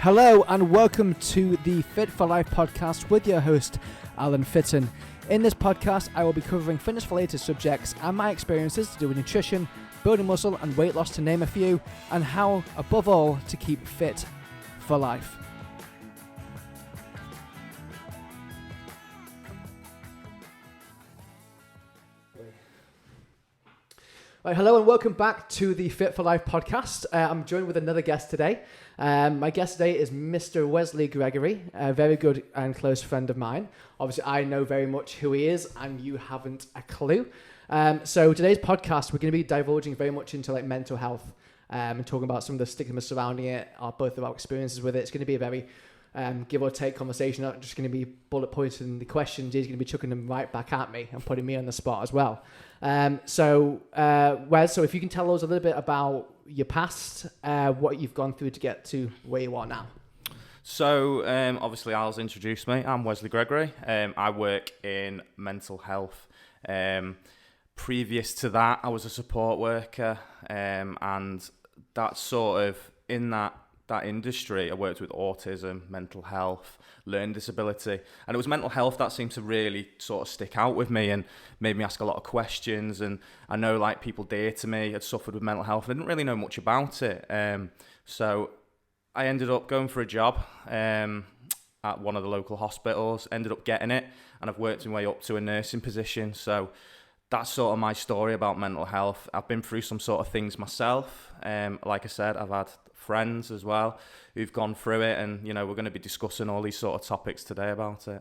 Hello and welcome to the Fit for Life podcast with your host, Alan Fitton. In this podcast, I will be covering fitness-related subjects and my experiences to do with nutrition, building muscle and weight loss to name a few, and how, above all, to keep fit for life. Right, hello and welcome back to the Fit for Life podcast. I'm joined with another guest today. My guest today is Mr. Wesley Gregory, a very good and close friend of mine. Obviously, I know very much who he is, and you haven't a clue. So today's podcast, we're going to be divulging very much into like mental health and talking about some of the stigma surrounding it, both of our experiences with it. It's going to be a very give or take conversation, not just going to be bullet points and the questions. He's going to be chucking them right back at me and putting me on the spot as well. So if you can tell us a little bit about your past, what you've gone through to get to where you are now. So, obviously, Al's introduced me. I'm Wesley Gregory. I work in mental health. Previous to that, I was a support worker, and that's sort of in that industry. I worked with autism, mental health, learning disability, and it was mental health that seemed to really sort of stick out with me and made me ask a lot of questions. And I know like people dear to me had suffered with mental health. I didn't really know much about it. So I ended up going for a job at one of the local hospitals, ended up getting it, and I've worked my way up to a nursing position. So that's sort of my story about mental health. I've been through some sort of things myself. Like I said, I've had friends as well who've gone through it, and we're going to be discussing all these sort of topics today about it.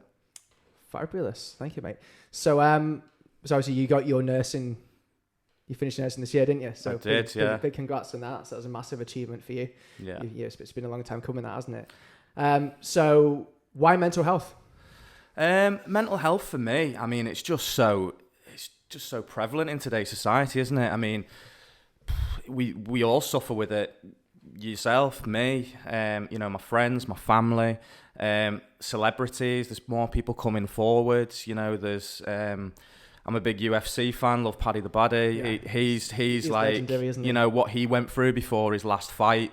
Fabulous, thank you, mate. So obviously you got your nursing, you finished nursing this year, didn't you? So I did, yeah. Big congrats on that. So that was a massive achievement for you. Yeah. It's been a long time coming, that, hasn't it? So why mental health? Mental health for me, I mean, it's just so prevalent in today's society, isn't it? I mean, we all suffer with it. Yourself, me, my friends, my family, celebrities. There's more people coming forward. There's I'm a big UFC fan. Love Paddy the Baddy. Yeah. He's like, isn't he? What he went through before his last fight.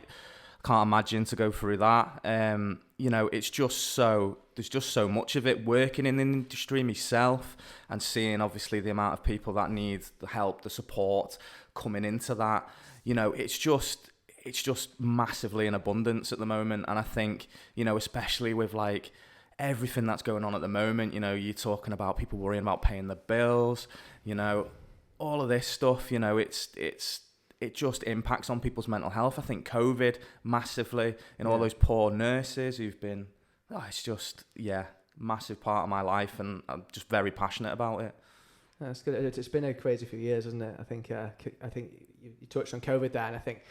Can't imagine to go through that. It's just so there's just so much of it. Working in the industry myself and seeing obviously the amount of people that need the help, the support coming into that. It's just massively in abundance at the moment. And I think, especially with like everything that's going on at the moment, you're talking about people worrying about paying the bills, all of this stuff, it just impacts on people's mental health. I think COVID massively, all those poor nurses who've been, it's just, massive part of my life, and I'm just very passionate about it. That's good. It's been a crazy few years, isn't it? I think you touched on COVID there, and I think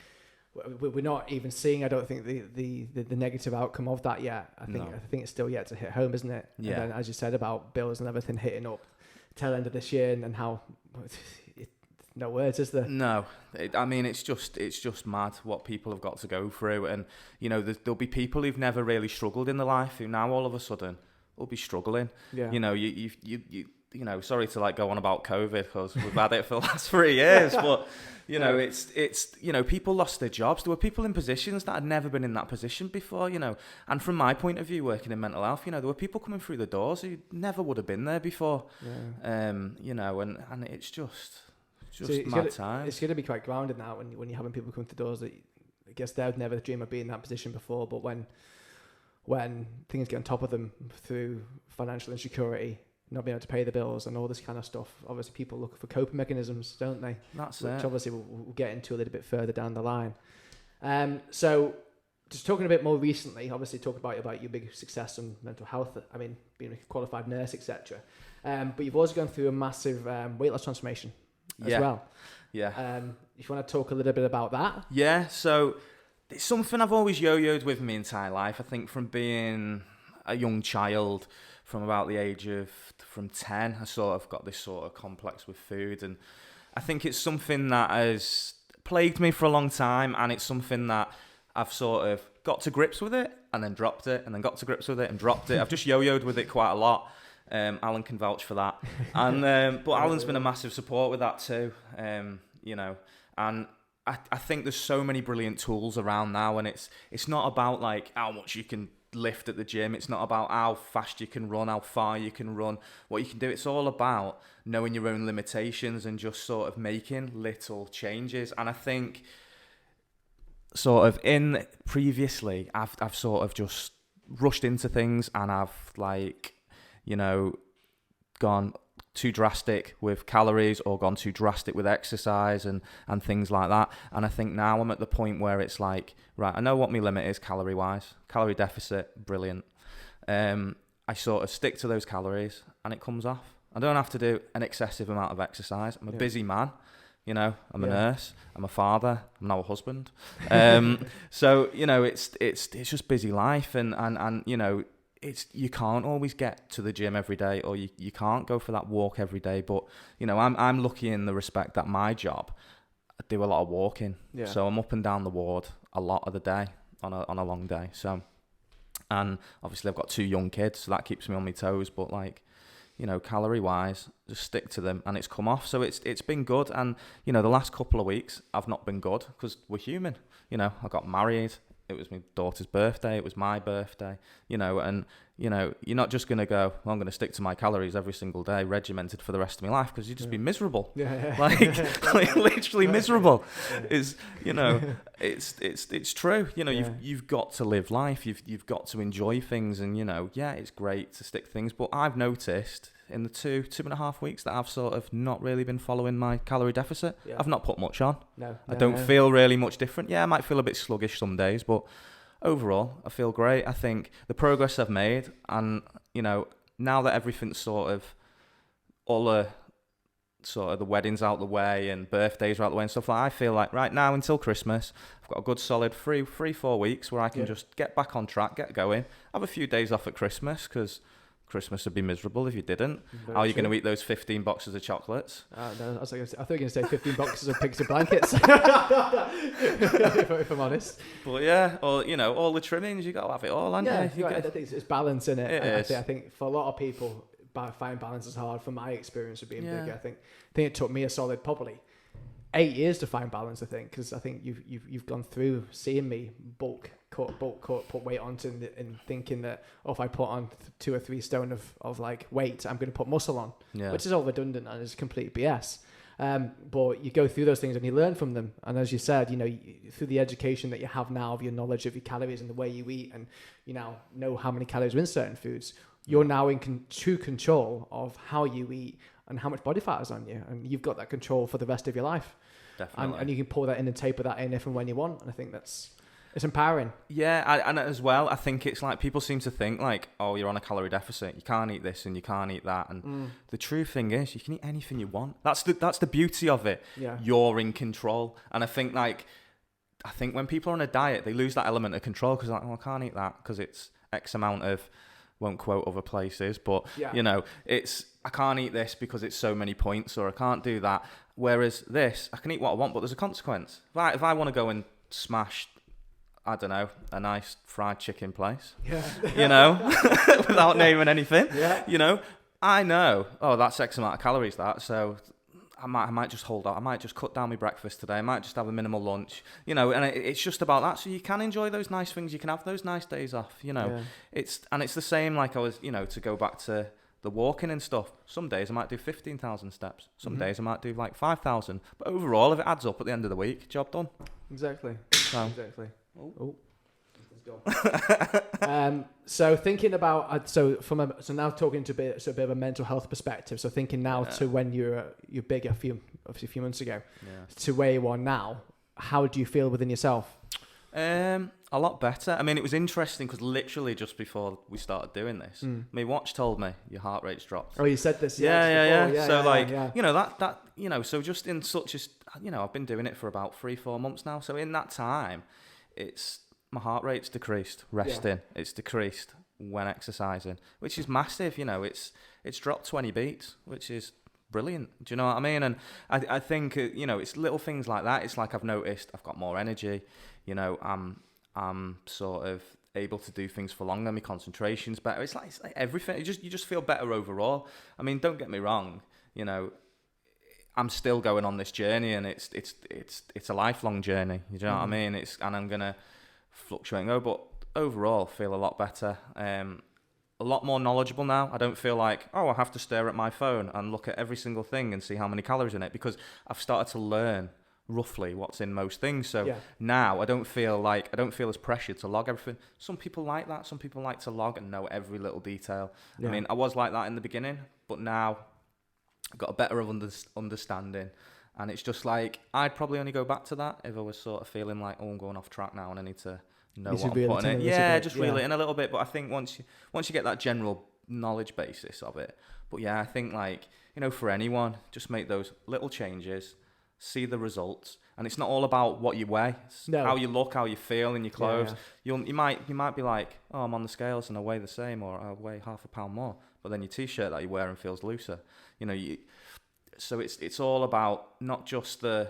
we're not even seeing, I don't think, the negative outcome of that yet. I think it's still yet to hit home, isn't it? Yeah. And then, as you said about bills and everything hitting up tail end of this year, and how no words, is there? No, it's just mad what people have got to go through, and there'll be people who've never really struggled in their life who now all of a sudden will be struggling. Yeah. You sorry to like go on about COVID because we've had it for the last 3 years, but it's people lost their jobs. There were people in positions that had never been in that position before, and from my point of view, working in mental health, there were people coming through the doors who never would have been there before. Yeah. And it's just mad time. It's going to be quite grounded now when you're having people come through the doors that I guess they would never dream of being in that position before, but when things get on top of them through financial insecurity, not being able to pay the bills and all this kind of stuff, obviously people look for coping mechanisms, don't they? That's Which it. Obviously we'll get into a little bit further down the line. So just talking a bit more recently, obviously talk about your big success in mental health, being a qualified nurse, etc. But you've also gone through a massive weight loss transformation as well. Yeah. If you want to talk a little bit about that. Yeah, so it's something I've always yo-yoed with my entire life. I think from being a young child, from about the age of from 10, I sort of got this sort of complex with food, and I think it's something that has plagued me for a long time, and it's something that I've sort of got to grips with it and then dropped it and then got to grips with it and dropped it. I've just yo-yoed with it quite a lot. Alan can vouch for that, and but Alan's been a massive support with that too. And I think there's so many brilliant tools around now, and it's not about like how much you can lift at the gym. It's not about how fast you can run, how far you can run, what you can do. It's all about knowing your own limitations and just sort of making little changes. And I think sort of in previously, I've sort of just rushed into things, and I've like, you know, gone too drastic with calories or gone too drastic with exercise and things like that. And I think now I'm at the point where it's like, right, I know what my limit is calorie wise, calorie deficit, brilliant. I sort of stick to those calories and it comes off. I don't have to do an excessive amount of exercise. I'm a busy man, you know, I'm a nurse, I'm a father, I'm now a husband. So, you know, it's just busy life, and you know, you can't always get to the gym every day, or you can't go for that walk every day. But, you know, I'm lucky in the respect that my job, I do a lot of walking. Yeah. So I'm up and down the ward a lot of the day on a long day. So, and obviously I've got 2 young kids, so that keeps me on my toes. But like, you know, calorie wise, just stick to them, and it's come off. So it's been good. And, you know, the last couple of weeks I've not been good because we're human. You know, I got married. It was my daughter's birthday. It was my birthday, you know, and, you know, you're not just going to go, well, I'm going to stick to my calories every single day, regimented for the rest of my life, because you'd just be miserable. Yeah. Like literally miserable is, you know, it's true. You know, you've got to live life. You've got to enjoy things, and, you know, yeah, it's great to stick things. But I've noticed in the 2.5 weeks that I've sort of not really been following my calorie deficit. Yeah. I've not put much on. I don't feel really much different. Yeah, I might feel a bit sluggish some days, but overall, I feel great. I think the progress I've made, and, you know, now that everything's sort of, all the sort of the weddings out the way and birthdays are out the way and stuff like that, I feel like right now until Christmas, I've got a good solid 3-4 weeks where I can just get back on track, get going, have a few days off at Christmas, because Christmas would be miserable if you didn't. How are you going to eat those 15 boxes of chocolates? No, I thought you were going to say 15 boxes of pigs and blankets. If I'm honest. But yeah, or, you know, all the trimmings, you got to have it all, haven't you? I think it's balance in it. I think for a lot of people, finding balance is hard. From my experience of being bigger, I think it took me a solid probably 8 years to find balance. I think, because I think you've gone through seeing me bulk cut, put weight onto, and thinking that, if I put on 2 or 3 stone of like weight, I'm going to put muscle on, which is all redundant and is complete BS. But you go through those things and you learn from them. And as you said, you know, through the education that you have now of your knowledge of your calories and the way you eat, and you now know how many calories are in certain foods, you're now in true control of how you eat and how much body fat is on you. And you've got that control for the rest of your life. Definitely. And you can pull that in and taper that in if and when you want. And I think it's empowering. Yeah, and as well, I think it's like people seem to think like, oh, you're on a calorie deficit, you can't eat this and you can't eat that. And the true thing is, you can eat anything you want. That's the beauty of it. Yeah. You're in control. And I think when people are on a diet, they lose that element of control, because like, oh, I can't eat that because it's X amount of, won't quote other places, but you know, I can't eat this because it's so many points, or I can't do that. Whereas this, I can eat what I want, but there's a consequence. If I want to go and smash, I don't know, a nice fried chicken place, you know, without naming anything, you know, I know, oh, that's X amount of calories, so I might just hold out. I might just cut down my breakfast today. I might just have a minimal lunch, you know, and it's just about that. So you can enjoy those nice things. You can have those nice days off, you know. Yeah. It's the same, like I was, you know, to go back to the walking and stuff. Some days I might do 15,000 steps. Some days I might do like 5,000. But overall, if it adds up at the end of the week, job done. Exactly. So. Exactly. Oh. So thinking about so now talking to a bit of a mental health perspective. So thinking now to when you're bigger, obviously a few months ago, to where you are now. How do you feel within yourself? A lot better. I mean, it was interesting because literally just before we started doing this, my watch told me your heart rate's dropped. Oh, you said this. Yeah. So you know that you know, so just in such as, you know, I've been doing it for about 3-4 months now. So in that time, my heart rate's decreased, resting. Yeah. It's decreased when exercising, which is massive. You know, it's dropped 20 beats, which is brilliant. Do you know what I mean? And I think, you know, it's little things like that. It's like I've noticed I've got more energy. You know, I'm sort of able to do things for longer. My concentration's better. It's like everything. You just feel better overall. I mean, don't get me wrong. You know, I'm still going on this journey, and it's a lifelong journey. You know what I mean? And I'm gonna fluctuate and go, but overall, feel a lot better. A lot more knowledgeable now. I don't feel like, oh, I have to stare at my phone and look at every single thing and see how many calories in it, because I've started to learn roughly what's in most things. So now I don't feel as pressured to log everything. Some people like that. Some people like to log and know every little detail. I mean, I was like that in the beginning, but now I've got a better understanding. And it's just like, I'd probably only go back to that if I was sort of feeling like, oh, I'm going off track now and I need to know what I'm putting in. Yeah, just reel it in a little bit. But I think once you get that general knowledge basis of it. But yeah, I think, like, you know, for anyone, just make those little changes, see the results. And it's not all about what you weigh. It's how you look, how you feel in your clothes. You might be like, oh, I'm on the scales and I weigh the same, or I weigh half a pound more. But then your t-shirt that you're wearing feels looser. You know, so it's all about not just the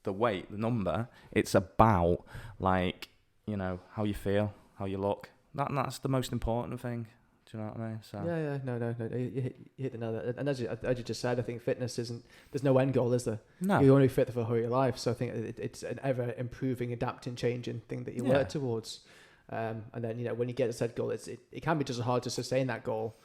weight, the number. It's about, like, you know, how you feel, how you look. That's the most important thing. Do you know what I mean? So no. You hit the nail. And as you just said, I think fitness there's no end goal, is there? No. You're only fit for the whole of your life. So I think it's an ever improving, adapting, changing thing that you work towards. And then, you know, when you get a set goal, it can be just hard to sustain that goal,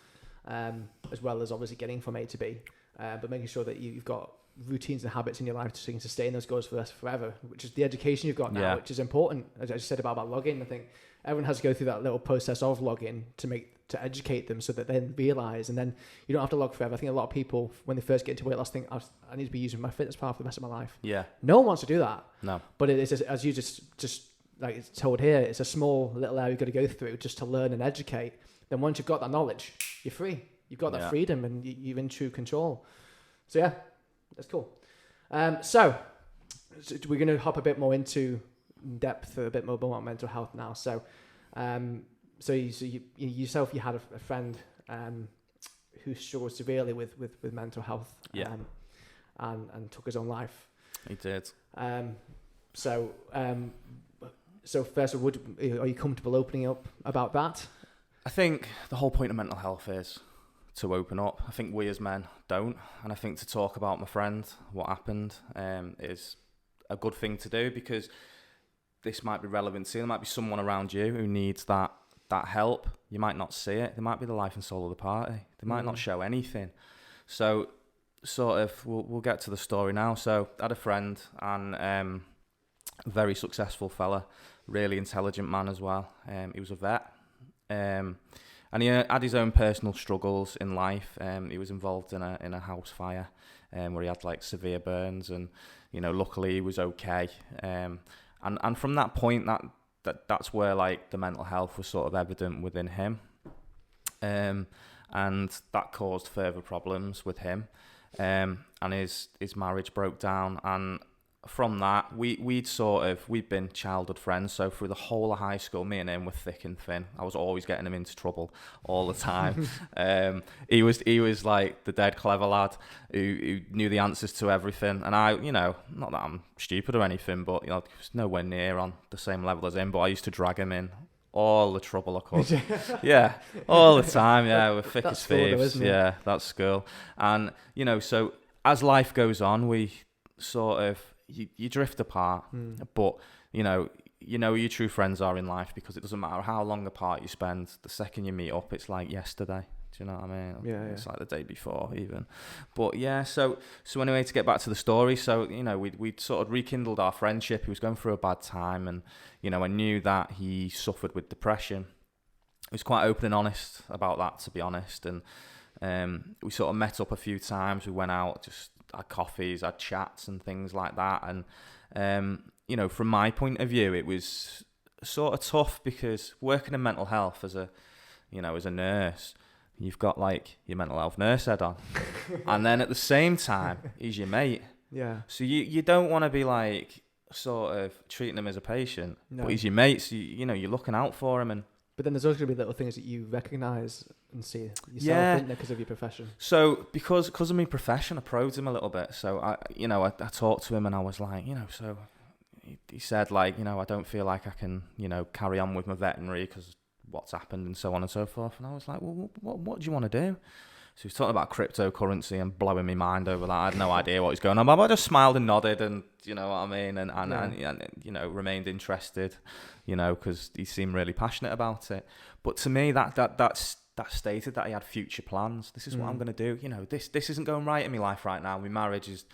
as well as obviously getting from A to B. But making sure that you've got routines and habits in your life so you can sustain those goals forever, which is the education you've got now, which is important. As I said about logging, I think everyone has to go through that little process of logging to educate them so that they realize, and then you don't have to log forever. I think a lot of people, when they first get into weight loss, think, I need to be using my fitness pal for the rest of my life. Yeah. No one wants to do that. No. But it is, as you just like it's told here, it's a small little area you've got to go through just to learn and educate. Then once you've got that knowledge, you're free. You've got that freedom and you're in true control. So yeah, that's cool. So we're going to hop a bit more into depth, a bit more about mental health now. So, you yourself, you had a friend who struggled severely with mental health, and took his own life. He did. So first of all, are you comfortable opening up about that? I think the whole point of mental health is to open up. I think we as men don't, and I think to talk about my friend, what happened, is a good thing to do, because this might be relevant to you. There might be someone around you who needs that help. You might not see it. They might be the life and soul of the party. They might not show anything. So sort of, we'll get to the story now. So I had a friend, and a very successful fella, really intelligent man as well. He was a vet. And he had his own personal struggles in life. He was involved in a house fire, where he had like severe burns, and you know, luckily he was okay. And from that point, that's where like the mental health was sort of evident within him, and that caused further problems with him. And his marriage broke down, and from that, we'd been childhood friends. So through the whole of high school, me and him were thick and thin. I was always getting him into trouble all the time. He was like the dead clever lad who knew the answers to everything. And I, you know, not that I'm stupid or anything, but you know, I was nowhere near on the same level as him. But I used to drag him in all the trouble I could. Yeah, all the time. Yeah, we're thick as thieves. Though, yeah, that's school. And you know, so as life goes on, we sort of you drift apart, but you know who your true friends are in life, because it doesn't matter how long apart you spend. The second you meet up, it's like yesterday. Do you know what I mean? Yeah. It's like the day before even. But yeah, so anyway, to get back to the story, so you know, we'd sort of rekindled our friendship. He was going through a bad time, and you know, I knew that he suffered with depression. He was quite open and honest about that, to be honest, and we sort of met up a few times. We went out, just had coffees, had chats and things like that. And, you know, from my point of view, it was sort of tough, because working in mental health as a nurse, you've got like your mental health nurse head on. And then at the same time, he's your mate. Yeah. So you don't want to be like sort of treating him as a patient, but he's your mate. So, you know, you're looking out for him. But then there's also going to be little things that you recognise and see yourself in there because of your profession. So because of my profession, I probed him a little bit. So I talked to him, and I was like, you know, so he said like, you know, I don't feel like I can, you know, carry on with my veterinary because what's happened and so on and so forth. And I was like, well, what do you want to do? So he was talking about cryptocurrency and blowing my mind over that. I had no idea what was going on, but I just smiled and nodded, and you know what I mean, and you know, remained interested, you know, because he seemed really passionate about it. But to me, that stated that he had future plans. This is what I'm going to do. You know, this isn't going right in my life right now. My marriage is,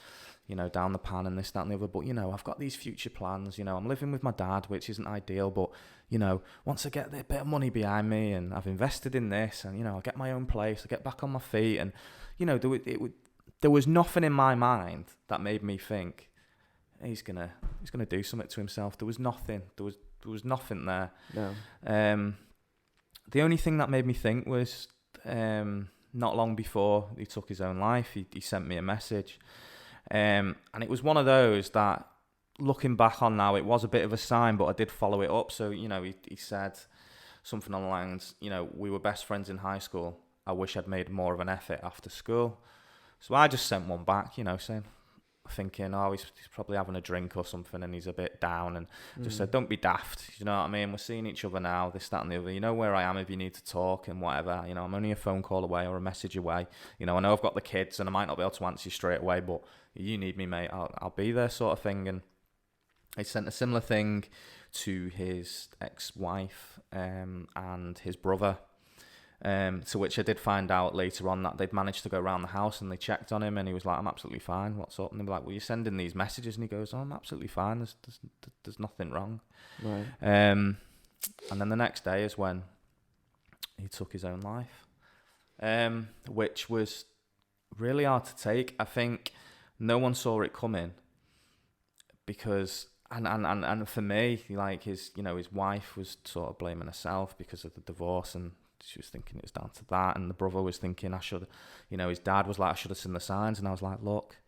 you know, down the pan and this, that, and the other. But, you know, I've got these future plans. You know, I'm living with my dad, which isn't ideal. But, you know, once I get a bit of money behind me and I've invested in this and, you know, I get my own place, I get back on my feet. And, you know, there was nothing in my mind that made me think he's gonna do something to himself. There was nothing. There was nothing there. No. The only thing that made me think was not long before he took his own life, he sent me a message. And it was one of those that, looking back on now, it was a bit of a sign, but I did follow it up. So, you know, he said something along the lines, you know, we were best friends in high school. I wish I'd made more of an effort after school. So I just sent one back, you know, thinking, oh, he's probably having a drink or something and he's a bit down, and just said, don't be daft, you know what I mean? We're seeing each other now, this, that, and the other. You know where I am if you need to talk and whatever. You know, I'm only a phone call away or a message away. You know, I know I've got the kids and I might not be able to answer you straight away, but you need me, mate, I'll be there, sort of thing. And he sent a similar thing to his ex-wife and his brother. To which I did find out later on that they'd managed to go around the house and they checked on him, and he was like, I'm absolutely fine, what's up? And they were like, well, you're sending these messages, and he goes, oh, I'm absolutely fine, there's nothing wrong. Right. And then the next day is when he took his own life, which was really hard to take. I think no one saw it coming because and for me, like, his wife was sort of blaming herself because of the divorce, and she was thinking it was down to that, and the brother was thinking his dad was like, I should have seen the signs. And I was like, look,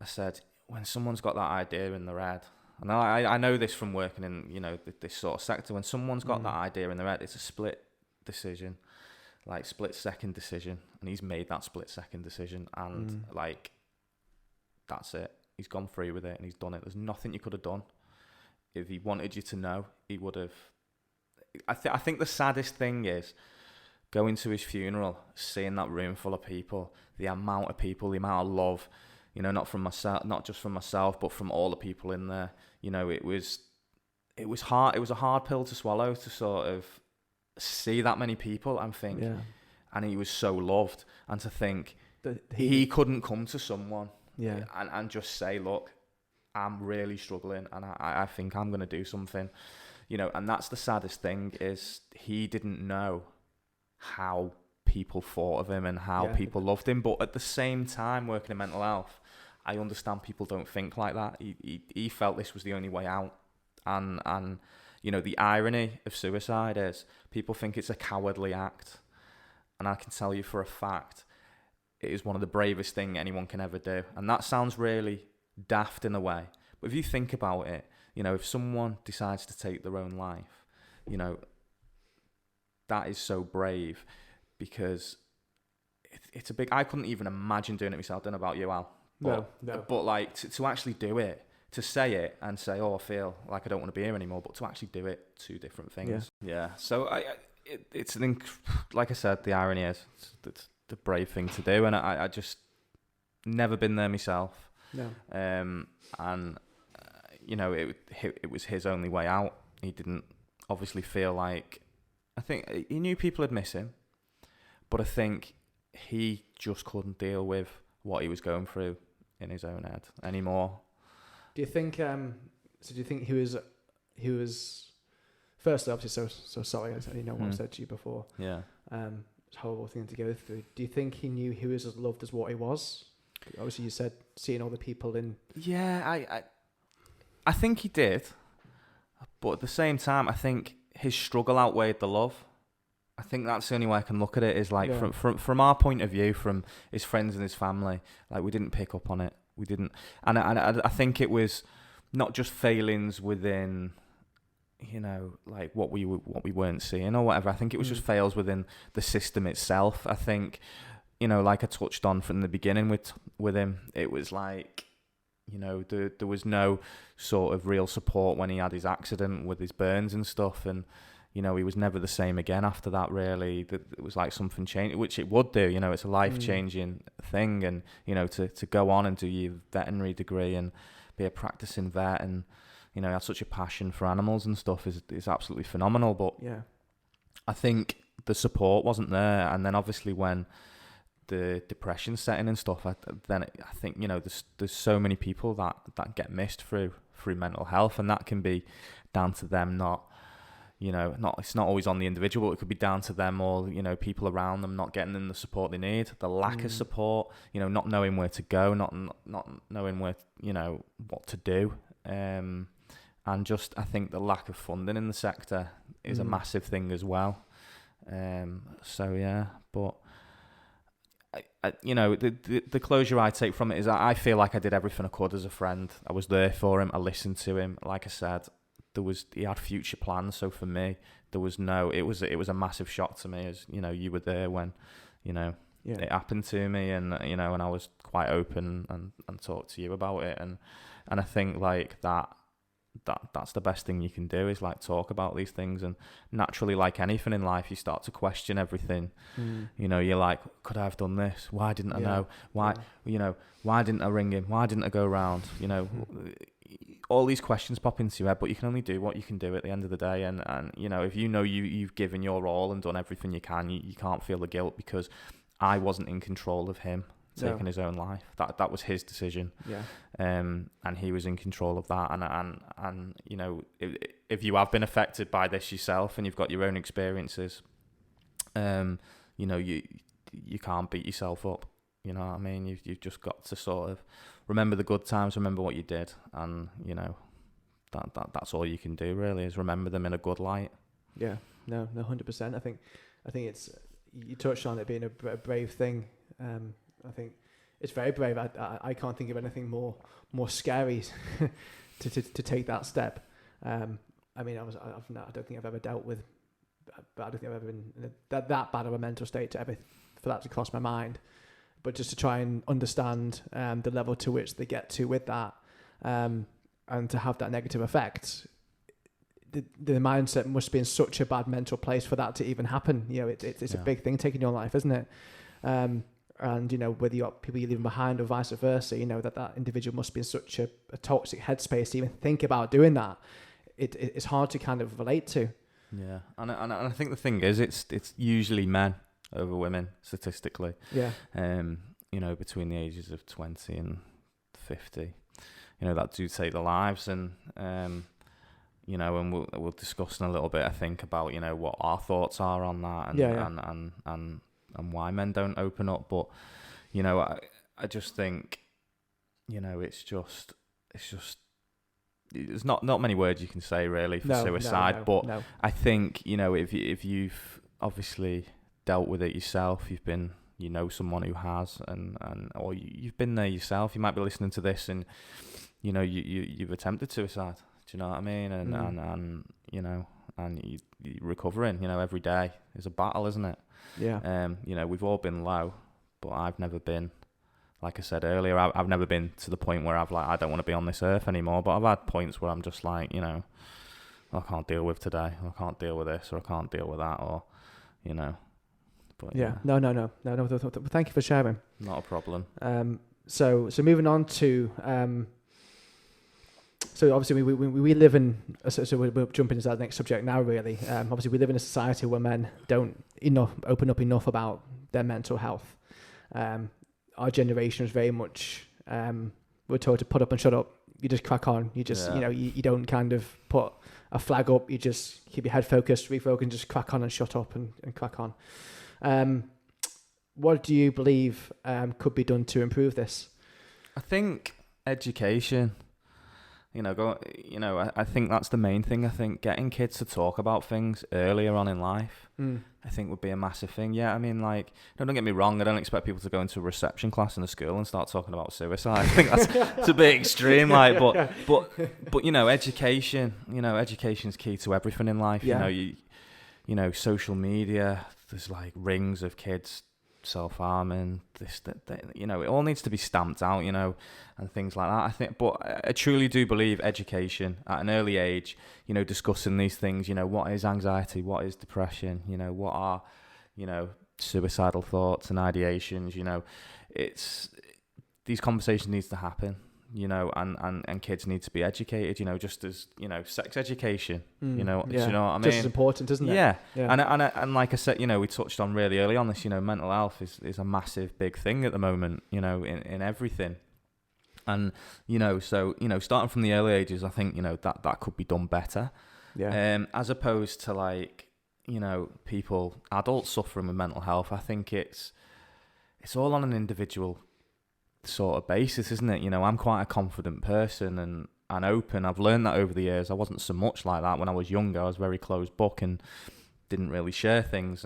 I said, when someone's got that idea in their head, and I know this from working in, you know, this sort of sector, when someone's got that idea in their head, it's a split second decision, and he's made that split second decision, and like, that's it. He's gone through with it and he's done it. There's nothing you could have done. If he wanted you to know, he would have. I think the saddest thing is going to his funeral, seeing that room full of people, the amount of people, the amount of love, you know, not just from myself, but from all the people in there. You know, it was hard. It was a hard pill to swallow, to sort of see that many people and think, and he was so loved, and to think that he couldn't come to someone, and just say, look, I'm really struggling, and I think I'm going to do something. You know, and that's the saddest thing, is he didn't know how people thought of him and how people loved him. But at the same time, working in mental health, I understand people don't think like that. He felt this was the only way out. And you know, the irony of suicide is people think it's a cowardly act. And I can tell you for a fact, it is one of the bravest things anyone can ever do. And that sounds really daft in a way. But if you think about it, you know, if someone decides to take their own life, you know, that is so brave, because it's a big. I couldn't even imagine doing it myself. I don't know about you, Al. No. But like to actually do it, to say it and say, oh, I feel like I don't want to be here anymore, but to actually do it, two different things. Yeah. So it's like I said, the irony is it's the brave thing to do, and I just never been there myself. No. And you know, it was his only way out. He didn't obviously feel like, I think he knew people would miss him, but I think he just couldn't deal with what he was going through in his own head anymore. Do you think? Do you think he was? Firstly, obviously, so sorry. I know what I've said to you before. Yeah. It's a horrible thing to go through. Do you think he knew he was as loved as what he was? Obviously, you said seeing all the people in. Yeah, I think he did, but at the same time, I think his struggle outweighed the love. I think that's the only way I can look at it, is like from our point of view, from his friends and his family, like, we didn't pick up on it. We didn't, and I think it was not just failings within, you know, like what we weren't seeing or whatever. I think it was just fails within the system itself. I think, you know, like I touched on from the beginning with him, it was like, you know, there was no sort of real support when he had his accident with his burns and stuff, and he was never the same again after that, really. It was like something changed, which it would do. It's a life-changing thing. And, to go on and do your veterinary degree and be a practicing vet and, have such a passion for animals and stuff is absolutely phenomenal. But yeah, I think the support wasn't there. And then obviously when the depression set in and stuff, I think, there's so many people that get missed through mental health, and that can be down to them it's not always on the individual. It could be down to them or, people around them not getting them the support they need, the lack of support, not knowing where to go, not knowing where, what to do. And just, I think the lack of funding in the sector is a massive thing as well. So yeah, but the closure I take from it is I feel like I did everything I could as a friend. I was there for him. I listened to him. Like I said, he had future plans. So for me, it was a massive shock to me, as you were there when it happened to me, and and I was quite open and talked to you about it, and I think like that's the best thing you can do, is like talk about these things. And naturally, like anything in life, you start to question everything. You're like, could I have done this? Why didn't I know? Why why didn't I ring him? Why didn't I go round? All these questions pop into your head, but you can only do what you can do at the end of the day. And if you've given your all and done everything you can, you can't feel the guilt, because I wasn't in control of him taking his own life. That was his decision. Yeah. And he was in control of that. And if you have been affected by this yourself and you've got your own experiences, you can't beat yourself up. You know what I mean? You've just got to sort of remember the good times, remember what you did, and that's all you can do really, is remember them in a good light. Yeah, no, 100%. I think it's, you touched on it being a brave thing. I think it's very brave. I can't think of anything more scary to take that step. I mean, I don't think I've ever dealt with, but I don't think I've ever been in that bad of a mental state for that to cross my mind. But just to try and understand the level to which they get to with that, and to have that negative effect, the mindset must be in such a bad mental place for that to even happen. It's a big thing taking your life, isn't it? And whether you got people you're leaving behind or vice versa, that individual must be in such a toxic headspace to even think about doing that. It's hard to kind of relate to. Yeah, and I think the thing is, it's usually men over women statistically. Yeah. Between the ages of 20 and 50, that do take their lives, and and we'll discuss in a little bit, I think, about what our thoughts are on that, and why men don't open up. But I just think it's just there's not many words you can say really for suicide. But I think if you've obviously dealt with it yourself, you've been someone who has, or you've been there yourself, you might be listening to this and you've attempted suicide. Do you know what I mean? And you're recovering. Every day is a battle, isn't it? Yeah. We've all been low, but I've never been, like I said earlier, I've never been to the point where I don't want to be on this earth anymore. But I've had points where I'm just like, I can't deal with today, or I can't deal with this, or I can't deal with that, or But yeah. No. Thank you for sharing. Not a problem. So moving on to so obviously we live in, so we're jumping into that next subject now really. Obviously we live in a society where men don't open up enough about their mental health. Our generation is very much we're told to put up and shut up. You just crack on. You just you don't kind of put a flag up. You just keep your head focused, refocus, and just crack on and shut up and crack on. What do you believe could be done to improve this? I think education. I think that's the main thing. I think getting kids to talk about things earlier on in life, I think would be a massive thing. Yeah, I mean, like, don't get me wrong. I don't expect people to go into a reception class in a school and start talking about suicide. I think that's a bit extreme. Like, but education. Education's key to everything in life. Yeah. Social media. There's like rings of kids self-harming, you know, it all needs to be stamped out, you know, and things like that. I think, but I truly do believe education at an early age, you know, discussing these things, you know, what is anxiety, what is depression, you know, what are, you know, suicidal thoughts and ideations, you know, these conversations needs to happen, you know, and kids need to be educated, you know, just as, you know, sex education, you know, do you know what I mean? Just as important, isn't it? Yeah. Yeah. And like I said, you know, we touched on really early on this, you know, mental health is a massive big thing at the moment, you know, in everything. And, you know, so, you know, starting from the early ages, I think, you know, that could be done better. Yeah. As opposed to like, you know, adults suffering with mental health. I think it's all on an individual sort of basis, isn't it? You know, I'm quite a confident person and open. I've learned that over the years. I wasn't so much like that when I was younger. I was very closed book and didn't really share things.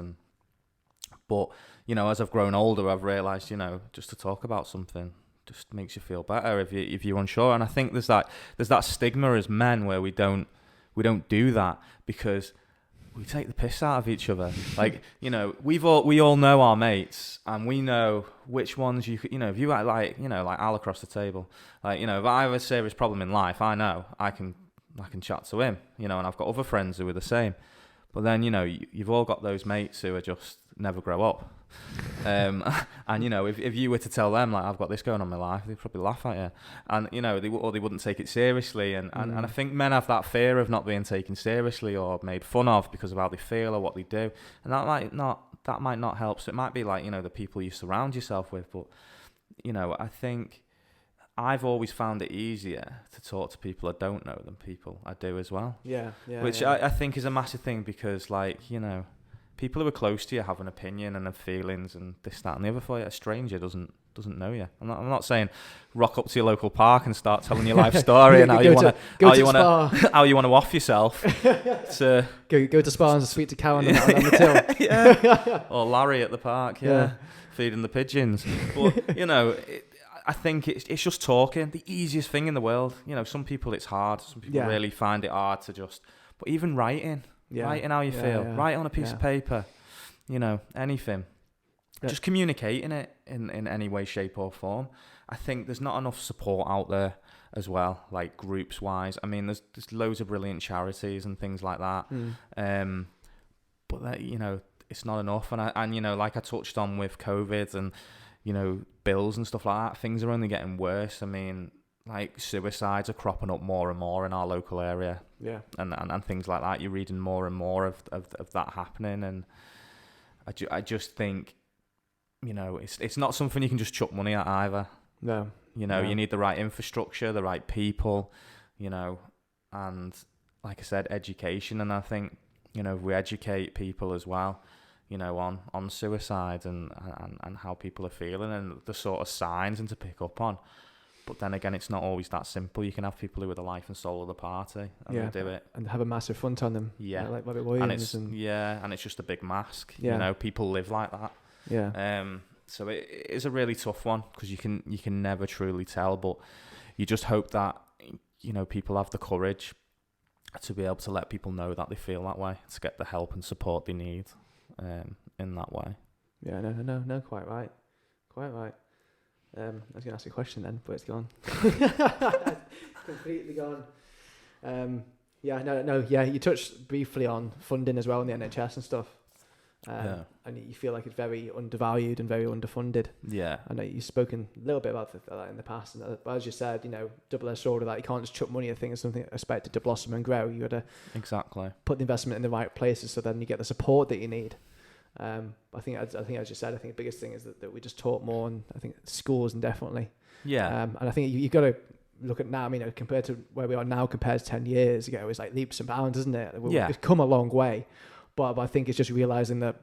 But, you know, as I've grown older, I've realised, you know, just to talk about something just makes you feel better if you're unsure. And I think there's that stigma as men where we don't do that because we take the piss out of each other. Like, you know, we all know our mates, and we know which ones you know, if you act like, you know, like Al across the table, like, you know, if I have a serious problem in life, I know I can chat to him, you know, and I've got other friends who are the same. But then, you know, you've all got those mates who are just never grow up. And, you know, if you were to tell them, like, I've got this going on in my life, they'd probably laugh at you. And, you know, they wouldn't take it seriously. And I think men have that fear of not being taken seriously or made fun of because of how they feel or what they do. And that might not help. So it might be like, you know, the people you surround yourself with. But, you know, I think I've always found it easier to talk to people I don't know than people I do as well. Yeah. Which I think is a massive thing because, like, you know, people who are close to you have an opinion and have feelings and this, that, and the other for you. A stranger doesn't know you. I'm not saying rock up to your local park and start telling your life story and how you want to off yourself. To go to Spa and speak to Cow on the till. Yeah. Or Larry at the park. Yeah. Feeding the pigeons. But you know, I think it's just talking. The easiest thing in the world. You know, some people it's hard. Some people really find it hard to just. But even writing. Yeah. Writing how you feel. Yeah. Write on a piece of paper. You know, anything. Yeah. Just communicating it in any way, shape or form. I think there's not enough support out there as well, like groups wise. I mean, there's loads of brilliant charities and things like that. But that, you know, it's not enough. And you know, like I touched on with COVID and, you know, bills and stuff like that, things are only getting worse. I mean, like suicides are cropping up more and more in our local area. Yeah. And things like that. You're reading more and more of that happening. And I just think, you know, it's not something you can just chuck money at either. No. You know, you need the right infrastructure, the right people, you know, and like I said, education. And I think, you know, if we educate people as well, you know, on suicide and how people are feeling and the sort of signs and to pick up on. But then again, it's not always that simple. You can have people who are the life and soul of the party and they do it. And have a massive front on them. Yeah. You know, like Bobby Williams. And it's just a big mask. Yeah. You know, people live like that. Yeah. So it is a really tough one because you can never truly tell, but you just hope that, you know, people have the courage to be able to let people know that they feel that way, to get the help and support they need in that way. Yeah, no, quite right. I was going to ask you a question then, but it's gone. Completely gone. You touched briefly on funding as well in the NHS and stuff. And you feel like it's very undervalued and very underfunded. Yeah. I know you've spoken a little bit about that in the past. But as you said, you know, double-edged sword of that, you can't just chuck money at things, something expected to blossom and grow. You got to put the investment in the right places so then you get the support that you need. I think as you said, I think the biggest thing is that we just talk more, and I think schools and definitely. Yeah. And I think you got to look at now. I mean, compared to where we are now, compared to 10 years ago, it's like leaps and bounds, isn't it? We've come a long way, but I think it's just realizing that,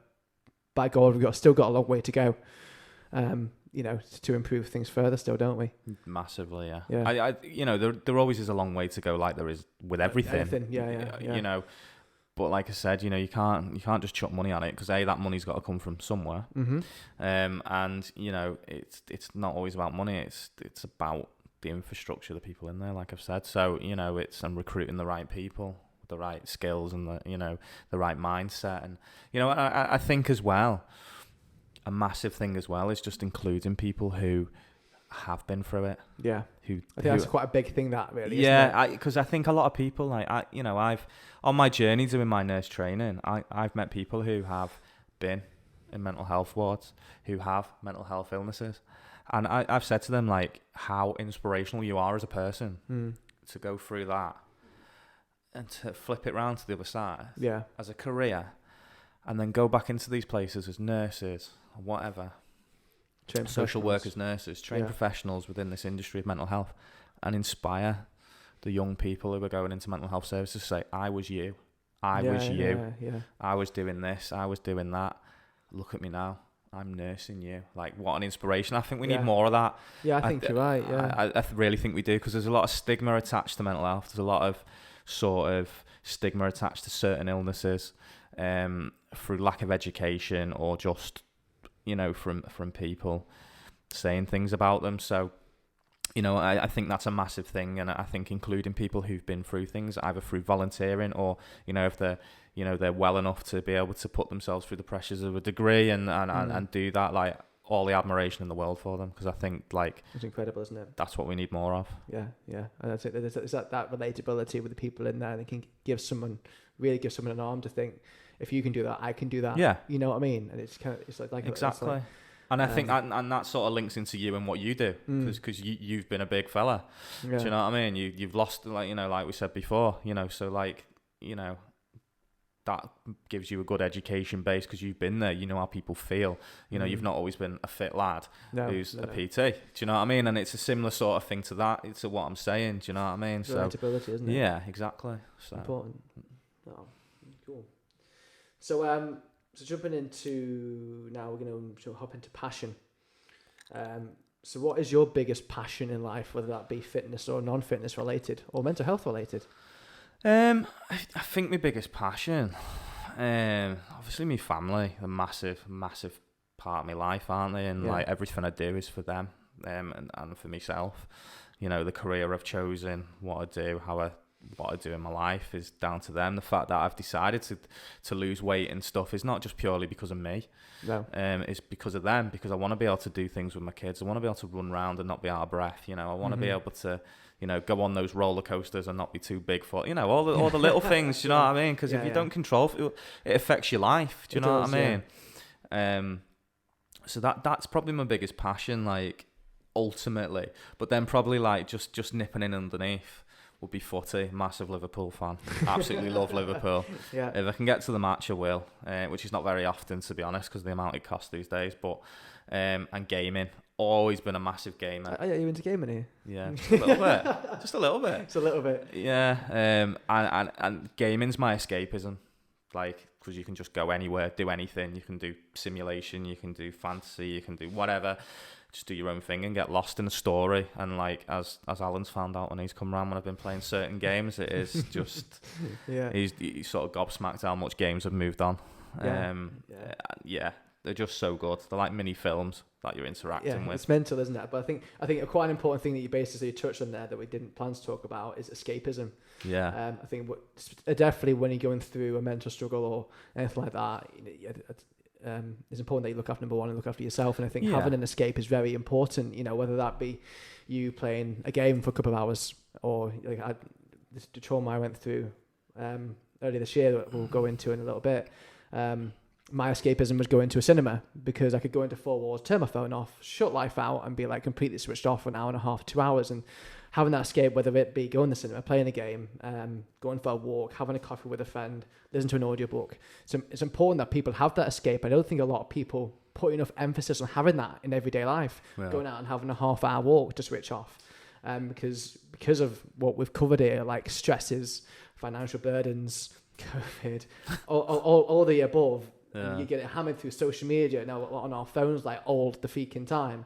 by God, we've still got a long way to go. You know, to improve things further, still, don't we? Massively, yeah. I you know, there always is a long way to go, like there is with everything. Yeah. You know. But like I said, you know, you can't just chuck money on it because that money's got to come from somewhere. Mm-hmm. And you know, it's not always about money. It's about the infrastructure, the people in there, like I've said. So you know, it's recruiting the right people, with the right skills, and the right mindset. And you know, I think as well, a massive thing as well is just including people who have been through it. Yeah. Who I think that's quite a big thing, that really. Yeah, because I think a lot of people, like I've on my journey doing my nurse training, I've met people who have been in mental health wards, who have mental health illnesses, and I've said to them like how inspirational you are as a person to go through that and to flip it round to the other side as a career, and then go back into these places as nurses or whatever. Social workers, nurses, trained professionals within this industry of mental health, and inspire the young people who are going into mental health services to say, I was you. I was doing this. I was doing that. Look at me now. I'm nursing you. Like, what an inspiration. I think we need more of that. Yeah, I think you're right. Yeah, I really think we do, because there's a lot of stigma attached to mental health. There's a lot of sort of stigma attached to certain illnesses through lack of education, or just from people saying things about them. So, I think that's a massive thing, and I think including people who've been through things, either through volunteering or, if they're well enough to be able to put themselves through the pressures of a degree and do that, like, all the admiration in the world for them, because I think, like, it's incredible, isn't it? That's what we need more of. Yeah, and that's it. There's that relatability with the people in there, and it can give someone an arm to think, if you can do that, I can do that. Yeah, you know what I mean? And it's kind of exactly. Like, and I think and that sort of links into you and what you do, because you've been a big fella. Yeah. Do you know what I mean? You've lost, like we said before, so like, that gives you a good education base, because you've been there. You know how people feel. You've not always been a fit lad who's a PT. Do you know what I mean? And it's a similar sort of thing to that. It's what I'm saying. Do you know what I mean? Relatability, isn't it? Yeah, exactly. So important. Oh, cool. So jumping into now, we're going to hop into passion. So what is your biggest passion in life, whether that be fitness or non-fitness related or mental health related? I think my biggest passion, obviously my family, a massive part of my life, aren't they? And like, everything I do is for them, and for myself. The career I've chosen, what I do, what I do in my life is down to them. The fact that I've decided to lose weight and stuff is not just purely because of me. No. It's because of them, because I want to be able to do things with my kids. I want to be able to run around and not be out of breath. I want to be able to, go on those roller coasters and not be too big for, all the little things, you know what I mean? Because if you don't control it affects your life. Do you know what I mean? So that's probably my biggest passion, like, ultimately. But then probably, like, just nipping in underneath would be footy. Massive Liverpool fan. Absolutely love Liverpool. Yeah. If I can get to the match, I will, which is not very often, to be honest, because the amount it costs these days. But and gaming, always been a massive gamer. Are you into gaming here? Yeah, just a little bit. Just a little bit. Just a little bit. Yeah. And gaming's my escapism. Like, because you can just go anywhere, do anything. You can do simulation, you can do fantasy, you can do whatever. Just do your own thing and get lost in a story. And like, as Alan's found out when he's come around when I've been playing certain games, it is just he's sort of gobsmacked how much games have moved on. They're just so good. They're like mini films that you're interacting with. It's mental, isn't it? But I think quite an important thing that you basically touched on there that we didn't plan to talk about is escapism. Yeah. I think definitely when you're going through a mental struggle or anything like that, it's important that you look after, number one, and look after yourself. And I think having an escape is very important, whether that be you playing a game for a couple of hours, or like the trauma I went through earlier this year that we'll go into in a little bit. My escapism was going to a cinema, because I could go into four walls, turn my phone off, shut life out, and be like completely switched off for an hour and a half, 2 hours. And having that escape, whether it be going to the cinema, playing a game, going for a walk, having a coffee with a friend, listen to an audiobook. So it's important that people have that escape. I don't think a lot of people put enough emphasis on having that in everyday life, going out and having a half-hour walk to switch off. Because of what we've covered here, like stresses, financial burdens, COVID, all the above. Yeah. You get it hammered through social media now on our phones, like all the freaking time.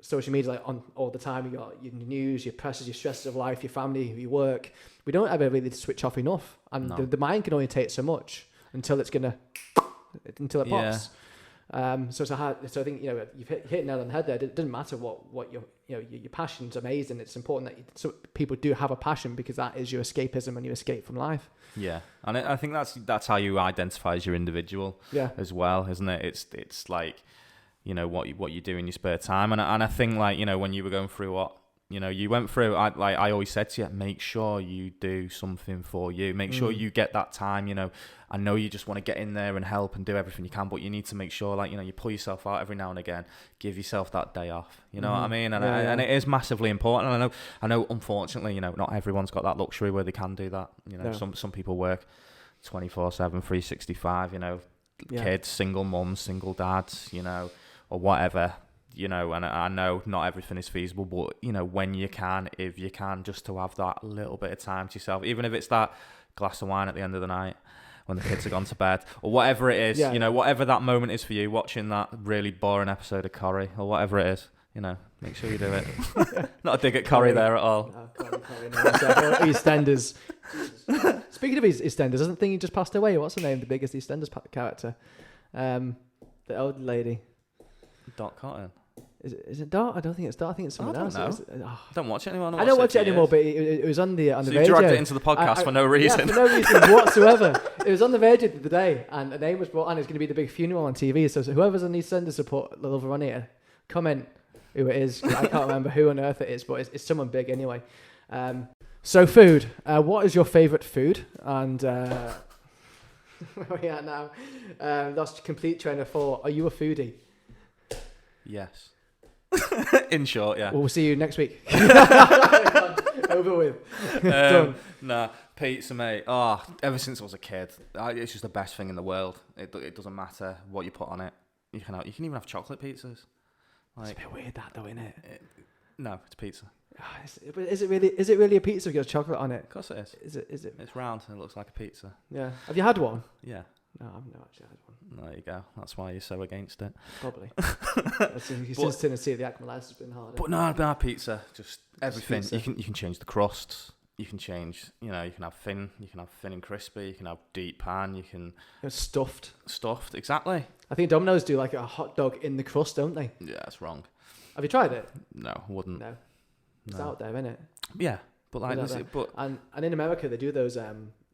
Social media like on all the time. You got your news, your pressures, your stresses of life, your family, your work. We don't ever really switch off enough, and the mind can only take so much until it pops. So I think you've hit it nail on the head there. It doesn't matter what your passion's amazing. It's important that people do have a passion, because that is your escapism and your escape from life. Yeah, and I think that's how you identify as your individual. Yeah. As well, isn't it? It's like, what you do in your spare time, and I think, like, when you were going through what you went through, I always said to you, make sure you do something for you. Make sure you get that time. I know you just want to get in there and help and do everything you can, but you need to make sure, like, you pull yourself out every now and again. Give yourself that day off. You know what I mean? And and it is massively important. And I know. Unfortunately, not everyone's got that luxury where they can do that. Some people work 24/7, 365. Kids, single mums, single dads. Or whatever. And I know not everything is feasible, but when you can, if you can, just to have that little bit of time to yourself, even if it's that glass of wine at the end of the night when the kids are gone to bed, or whatever it is, whatever that moment is for you, watching that really boring episode of Corrie, or whatever it is, make sure you do it. Not a dig at Corrie there at all. No, Corrie, no. EastEnders. Speaking of EastEnders, doesn't think he just passed away? What's her name? The biggest EastEnders character, the old lady. Dot Cotton. Is it Dot? I don't think it's Dot. I think it's someone else. I don't watch it anymore. I don't watch it anymore, but it was on the so radio. You dragged it into the podcast for no reason. Yeah, for no reason whatsoever. It was on the radio the other day, and a name was brought on. It's going to be the big funeral on TV. So whoever's on EastEnders support Love on here, comment who it is. I can't remember who on earth it is, but it's someone big anyway. So food. What is your favourite food? And where are we at now? That's complete train of thought. Are you a foodie? Yes. In short, yeah. Well, we'll see you next week. Over with. Done. Nah, pizza, mate. Oh, ever since I was a kid, it's just the best thing in the world. It doesn't matter what you put on it. You can even have chocolate pizzas. It's a bit weird, that though, isn't it? No, it's pizza. Is it really a pizza with chocolate on it? Of course it is. Is it? It's round and it looks like a pizza. Yeah. Have you had one? Yeah. No, I've never actually had one. There you go. That's why you're so against it. Probably. Since Tennessee, the acclimatization has been harder. But no, pizza. Just everything. Pizza. You can change the crusts. You can change. You can have thin. You can have thin and crispy. You can have deep pan. You can. Stuffed. Stuffed. Exactly. I think Domino's do like a hot dog in the crust, don't they? Yeah, that's wrong. Have you tried it? No, wouldn't. No. It's out there, isn't it? Yeah, but like, and in America they do those.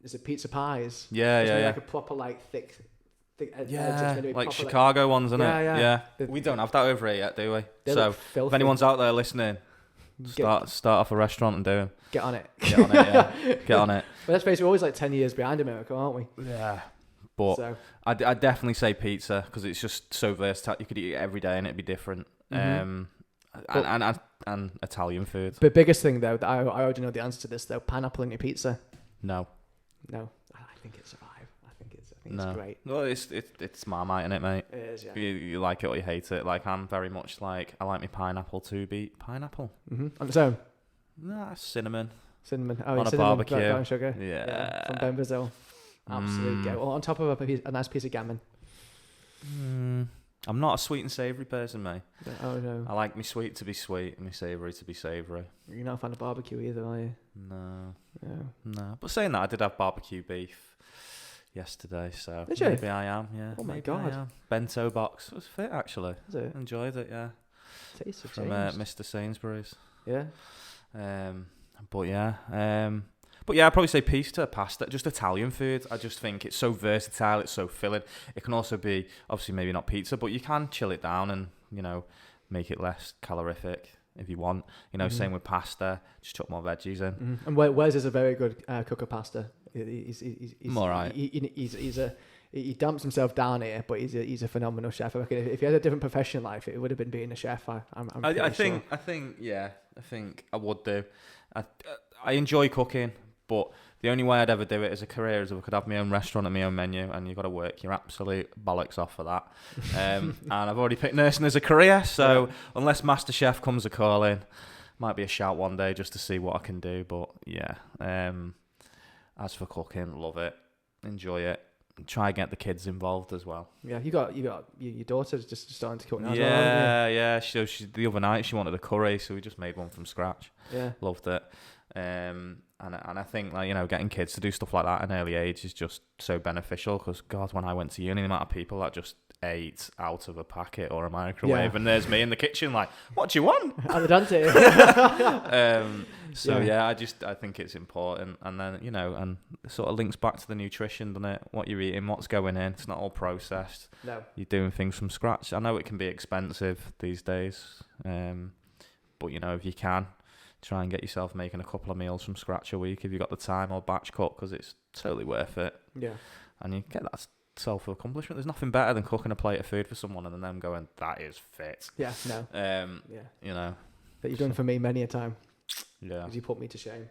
Is it pizza pies? Yeah. Like a proper thick. Like Chicago ones, isn't it? Yeah. We don't have that over here yet, do we? So if anyone's out there listening, start off a restaurant and do them. Get on it. Yeah. Get on it. But let's face it, we're always like 10 years behind America, aren't we? Yeah. But I'd definitely say pizza, because it's just so versatile. You could eat it every day and it'd be different. And Italian food. The biggest thing though, that I already know the answer to this though, pineapple in your pizza. No. I think it survives. I think it's great. Well, it's Marmite, innit, mate? It is, yeah. You like it or you hate it. Like, I'm very much like, I like my pineapple to be pineapple. Mm-hmm. On its own? Nah, cinnamon. Cinnamon. On a cinnamon, barbecue. Brown sugar. Yeah. From Ben Brazil. Absolute go. Well, on top of a nice piece of gammon. I'm not a sweet and savoury person, mate. Oh, no. I like me sweet to be sweet and me savoury to be savoury. You're not a fan of barbecue either, are you? No. Yeah. No. But saying that, I did have barbecue beef yesterday, so did you? Maybe I am, yeah. Oh, my maybe God. Bento box. It was fit, actually. Is it? Enjoyed it, yeah. Taste of From Mr. Sainsbury's. Yeah. But yeah, I'd probably say pizza, pasta, just Italian food. I just think it's so versatile, it's so filling. It can also be, obviously maybe not pizza, but you can chill it down and, make it less calorific if you want. Same with pasta, just chuck more veggies in. Mm-hmm. And Wes is a very good cook of pasta. He's all right. He dumps himself down here, but he's a phenomenal chef. I reckon if he had a different profession in life, it would have been being a chef. I think I would do. I enjoy cooking, but the only way I'd ever do it as a career is if I could have my own restaurant and my own menu, and you've got to work your absolute bollocks off for that. And I've already picked nursing as a career, so unless MasterChef comes a calling, might be a shout one day just to see what I can do. But yeah, as for cooking, love it, enjoy it. Try and get the kids involved as well. Yeah, you got your daughter's just starting to cook now. Yeah. She the other night she wanted a curry, so we just made one from scratch. Yeah, loved it. And I think getting kids to do stuff like that at an early age is just so beneficial, because God, when I went to uni, the amount of people that just 8 out of a packet or a microwave, and there's me in the kitchen like, what do you want? Al dente. I think it's important, and then and it sort of links back to the nutrition, doesn't it? What you're eating, what's going in. It's not all processed. No, you're doing things from scratch. I know it can be expensive these days, but if you can, try and get yourself making a couple of meals from scratch a week if you've got the time, or batch cook, because it's totally worth it. Yeah, and you get that self-accomplishment. There's nothing better than cooking a plate of food for someone and then them going, that is fit. Yeah, no. That you've done for me many a time. Yeah. Because you put me to shame.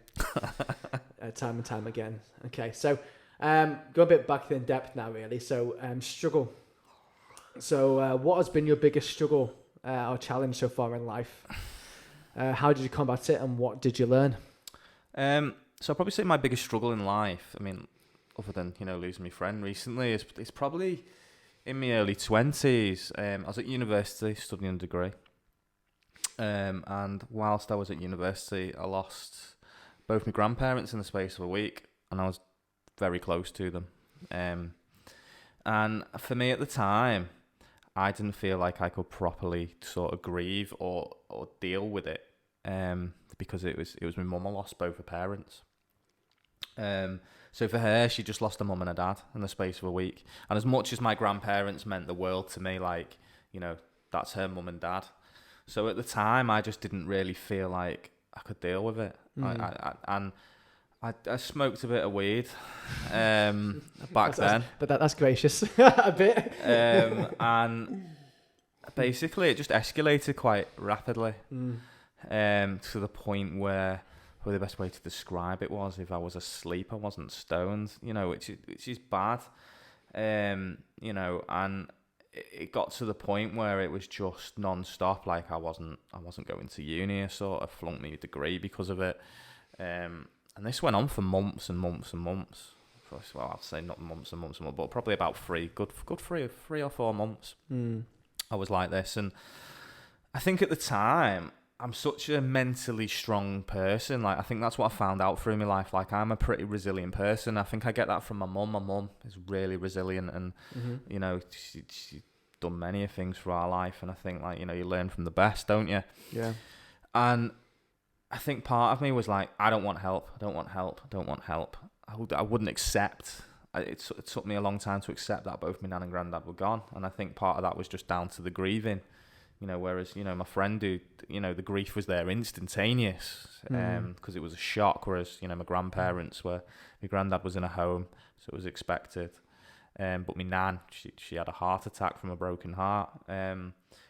Time and time again. Okay, so go a bit back in depth now, really. So struggle. So what has been your biggest struggle or challenge so far in life? How did you combat it, and what did you learn? So I'll probably say my biggest struggle in life, I mean, other than, losing my friend recently, it's probably in my early 20s. I was at university studying a degree. And whilst I was at university, I lost both my grandparents in the space of a week, and I was very close to them. And for me at the time, I didn't feel like I could properly sort of grieve or deal with it, because it was my mum. I lost both her parents. So for her, she just lost a mum and a dad in the space of a week. And as much as my grandparents meant the world to me, like, that's her mum and dad. So at the time, I just didn't really feel like I could deal with it. I smoked a bit of weed back then. But that's gracious, a bit. And basically, it just escalated quite rapidly to the point where the best way to describe it was, if I was asleep, I wasn't stoned, which is bad. And it got to the point where it was just non-stop. Like I wasn't going to uni. I sort of flunked my degree because of it. And this went on for months and months and months. Well, I'd say not months and months and months, but probably about three or 4 months. I was like this. And I think at the time, I'm such a mentally strong person. Like, I think that's what I found out through my life. Like, I'm a pretty resilient person. I think I get that from my mum. My mum is really resilient, and she's done many things for our life. And I think, like, you learn from the best, don't you? Yeah. And I think part of me was like, I don't want help. I don't want help. I don't want help. I wouldn't accept. It took me a long time to accept that both my nan and granddad were gone. And I think part of that was just down to the grieving. Whereas, my friend who, the grief was there instantaneous, because it was a shock. Whereas, my grandparents my granddad was in a home, so it was expected. But my nan, she had a heart attack from a broken heart.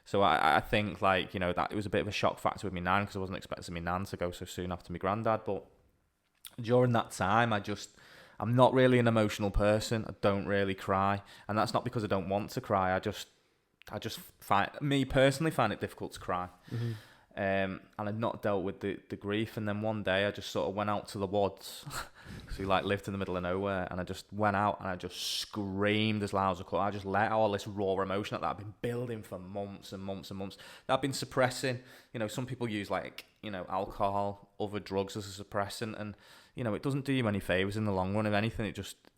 So I think, like, that it was a bit of a shock factor with my nan, because I wasn't expecting my nan to go so soon after my granddad. But during that time, I'm not really an emotional person. I don't really cry. And that's not because I don't want to cry. I just find it difficult to cry. And I'd not dealt with the grief. And then one day I just sort of went out to the woods. So we lived in the middle of nowhere, and I just went out and I just screamed as loud as I could. I just let all this raw emotion that I've been building for months and months and months, that I've been suppressing. Some people use alcohol, other drugs as a suppressant, and it doesn't do you any favors in the long run. If anything,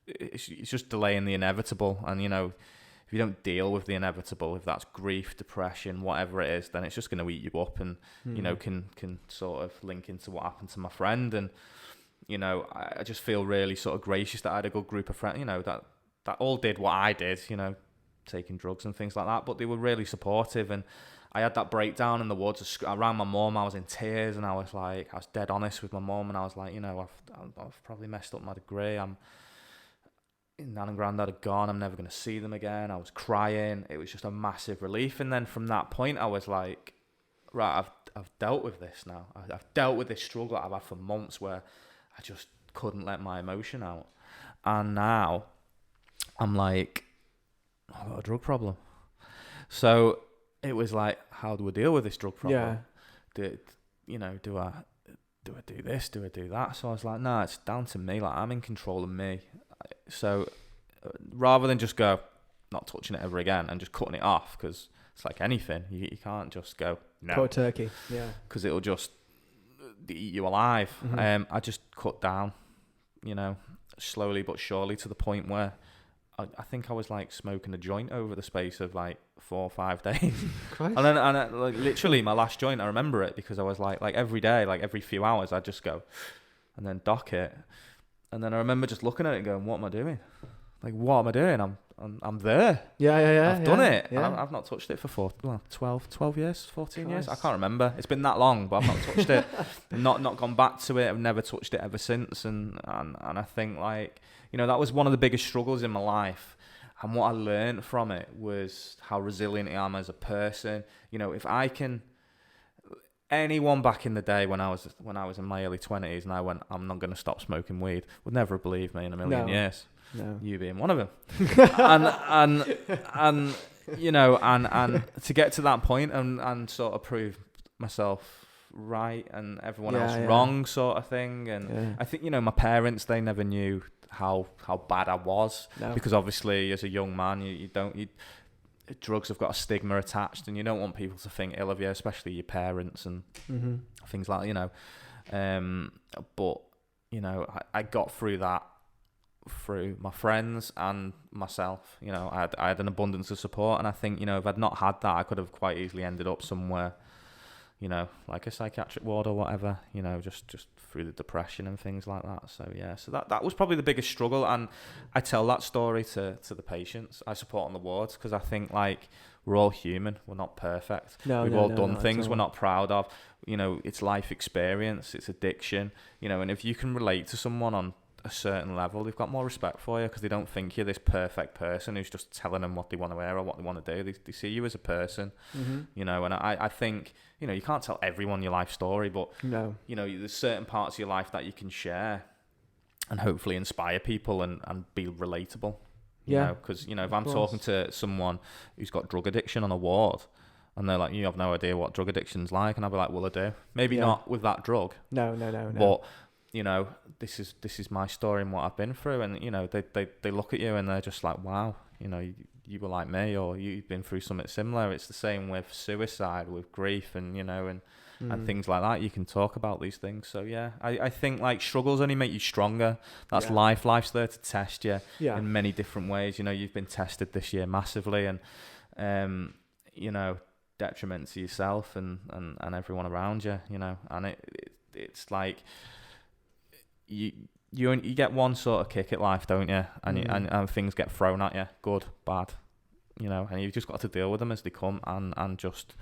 it's just delaying the inevitable. And if you don't deal with the inevitable, if that's grief, depression, whatever it is, then it's just going to eat you up, and can sort of link into what happened to my friend. And I just feel really sort of gracious that I had a good group of friends, that all did what I did, taking drugs and things like that, but they were really supportive. And I had that breakdown in the woods. I rang my mum. I was in tears, and I was dead honest with my mum, and I was like, I've probably messed up my degree. Nan and granddad are gone. I'm never going to see them again. I was crying. It was just a massive relief. And then from that point, I was like, right, I've dealt with this now. I've dealt with this struggle that I've had for months, where I just couldn't let my emotion out. And now I'm like, I've got a drug problem. So it was like, how do I deal with this drug problem? Yeah. Do I do this? Do I do that? So I was like, no, it's down to me. Like, I'm in control of me. So rather than just go, not touching it ever again, and just cutting it off, because it's like anything, you can't just go, no. Cold turkey, yeah. Because it'll just eat you alive. I just cut down, slowly but surely, to the point where I think I was like smoking a joint over the space of like 4 or 5 days. Christ. And like literally my last joint, I remember it because I was like every day, like every few hours, I'd just go and then dock it. And then I remember just looking at it and going, what am I doing? Like, what am I doing? I'm there. Yeah. I've done it. Yeah. And I've not touched it for 12 years, 14 years. I can't remember. It's been that long, but I've not touched it. Not gone back to it. I've never touched it ever since. And I think like, you know, that was one of the biggest struggles in my life. And what I learned from it was how resilient I am as a person. You know, if I can, anyone back in the day when I was in my early 20s and I went, I'm not going to stop smoking weed, would never have believed me in a million years. No. You being one of them. and you know, and to get to that point and sort of prove myself right and everyone else wrong sort of thing. And I think, you know, my parents, they never knew how bad I was, because obviously as a young man you drugs have got a stigma attached and you don't want people to think ill of you, especially your parents and things like that, you know. But you know, I got through that through my friends and myself. You know, I had an abundance of support, and I think, you know, if I'd not had that, I could have quite easily ended up somewhere, you know, like a psychiatric ward or whatever, you know, just through the depression and things like that. So yeah, so that was probably the biggest struggle, and I tell that story to the patients I support on the wards, because I think like we're all human, we're not perfect. We've all done things we're not proud of. You know, it's life experience, it's addiction, you know, and if you can relate to someone on a certain level, they've got more respect for you because they don't think you're this perfect person who's just telling them what they want to wear or what they want to do. They see you as a person, you know, and I think, you know, you can't tell everyone your life story, but, you know, there's certain parts of your life that you can share and hopefully inspire people and be relatable, you know, because, you know, if I'm talking to someone who's got drug addiction on a ward and they're like, you have no idea what drug addiction's like, and I'll be like, well, I do. Maybe not with that drug. No. But, you know, this is my story and what I've been through, and you know, they look at you and they're just like, wow, you know, you were like me, or you've been through something similar. It's the same with suicide, with grief, and you know, and things like that. You can talk about these things. So yeah, I think like struggles only make you stronger. That's life. Life's there to test you in many different ways. You know, you've been tested this year massively, and you know, detriment to yourself and everyone around you. You know, and it's like, you get one sort of kick at life, don't you? And and things get thrown at you, good, bad, you know, and you've just got to deal with them as they come and just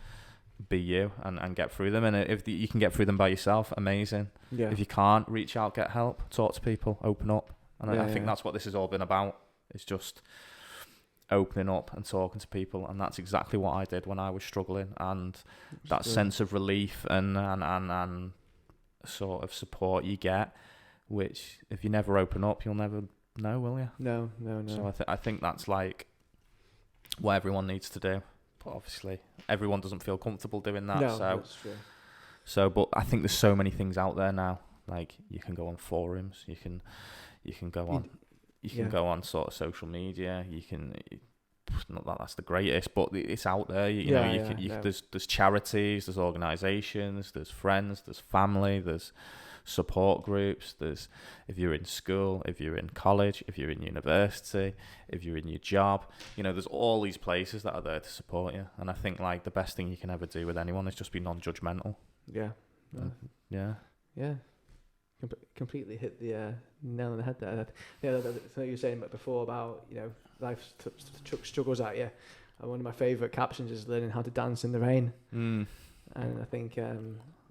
be you and get through them. And if you can get through them by yourself, amazing. If you can't, reach out, get help, talk to people, open up. And I think that's what this has all been about. It's just opening up and talking to people, and that's exactly what I did when I was struggling. And that sense of relief and sort of support you get, which if you never open up, you'll never know, will you? No. So I think that's like what everyone needs to do. But obviously, everyone doesn't feel comfortable doing that. No, that's true. So, but I think there's so many things out there now. Like you can go on forums, you can go on, go on sort of social media. You can, not that that's the greatest, but it's out there. You know, there's charities, there's organisations, there's friends, there's family, there's support groups, there's, if you're in school, if you're in college, if you're in university, if you're in your job, you know, there's all these places that are there to support you. And I think like the best thing you can ever do with anyone is just be non-judgmental. Completely hit the nail on the head there. So you were saying before about, you know, life struggles at you, and one of my favourite captions is learning how to dance in the rain. And I think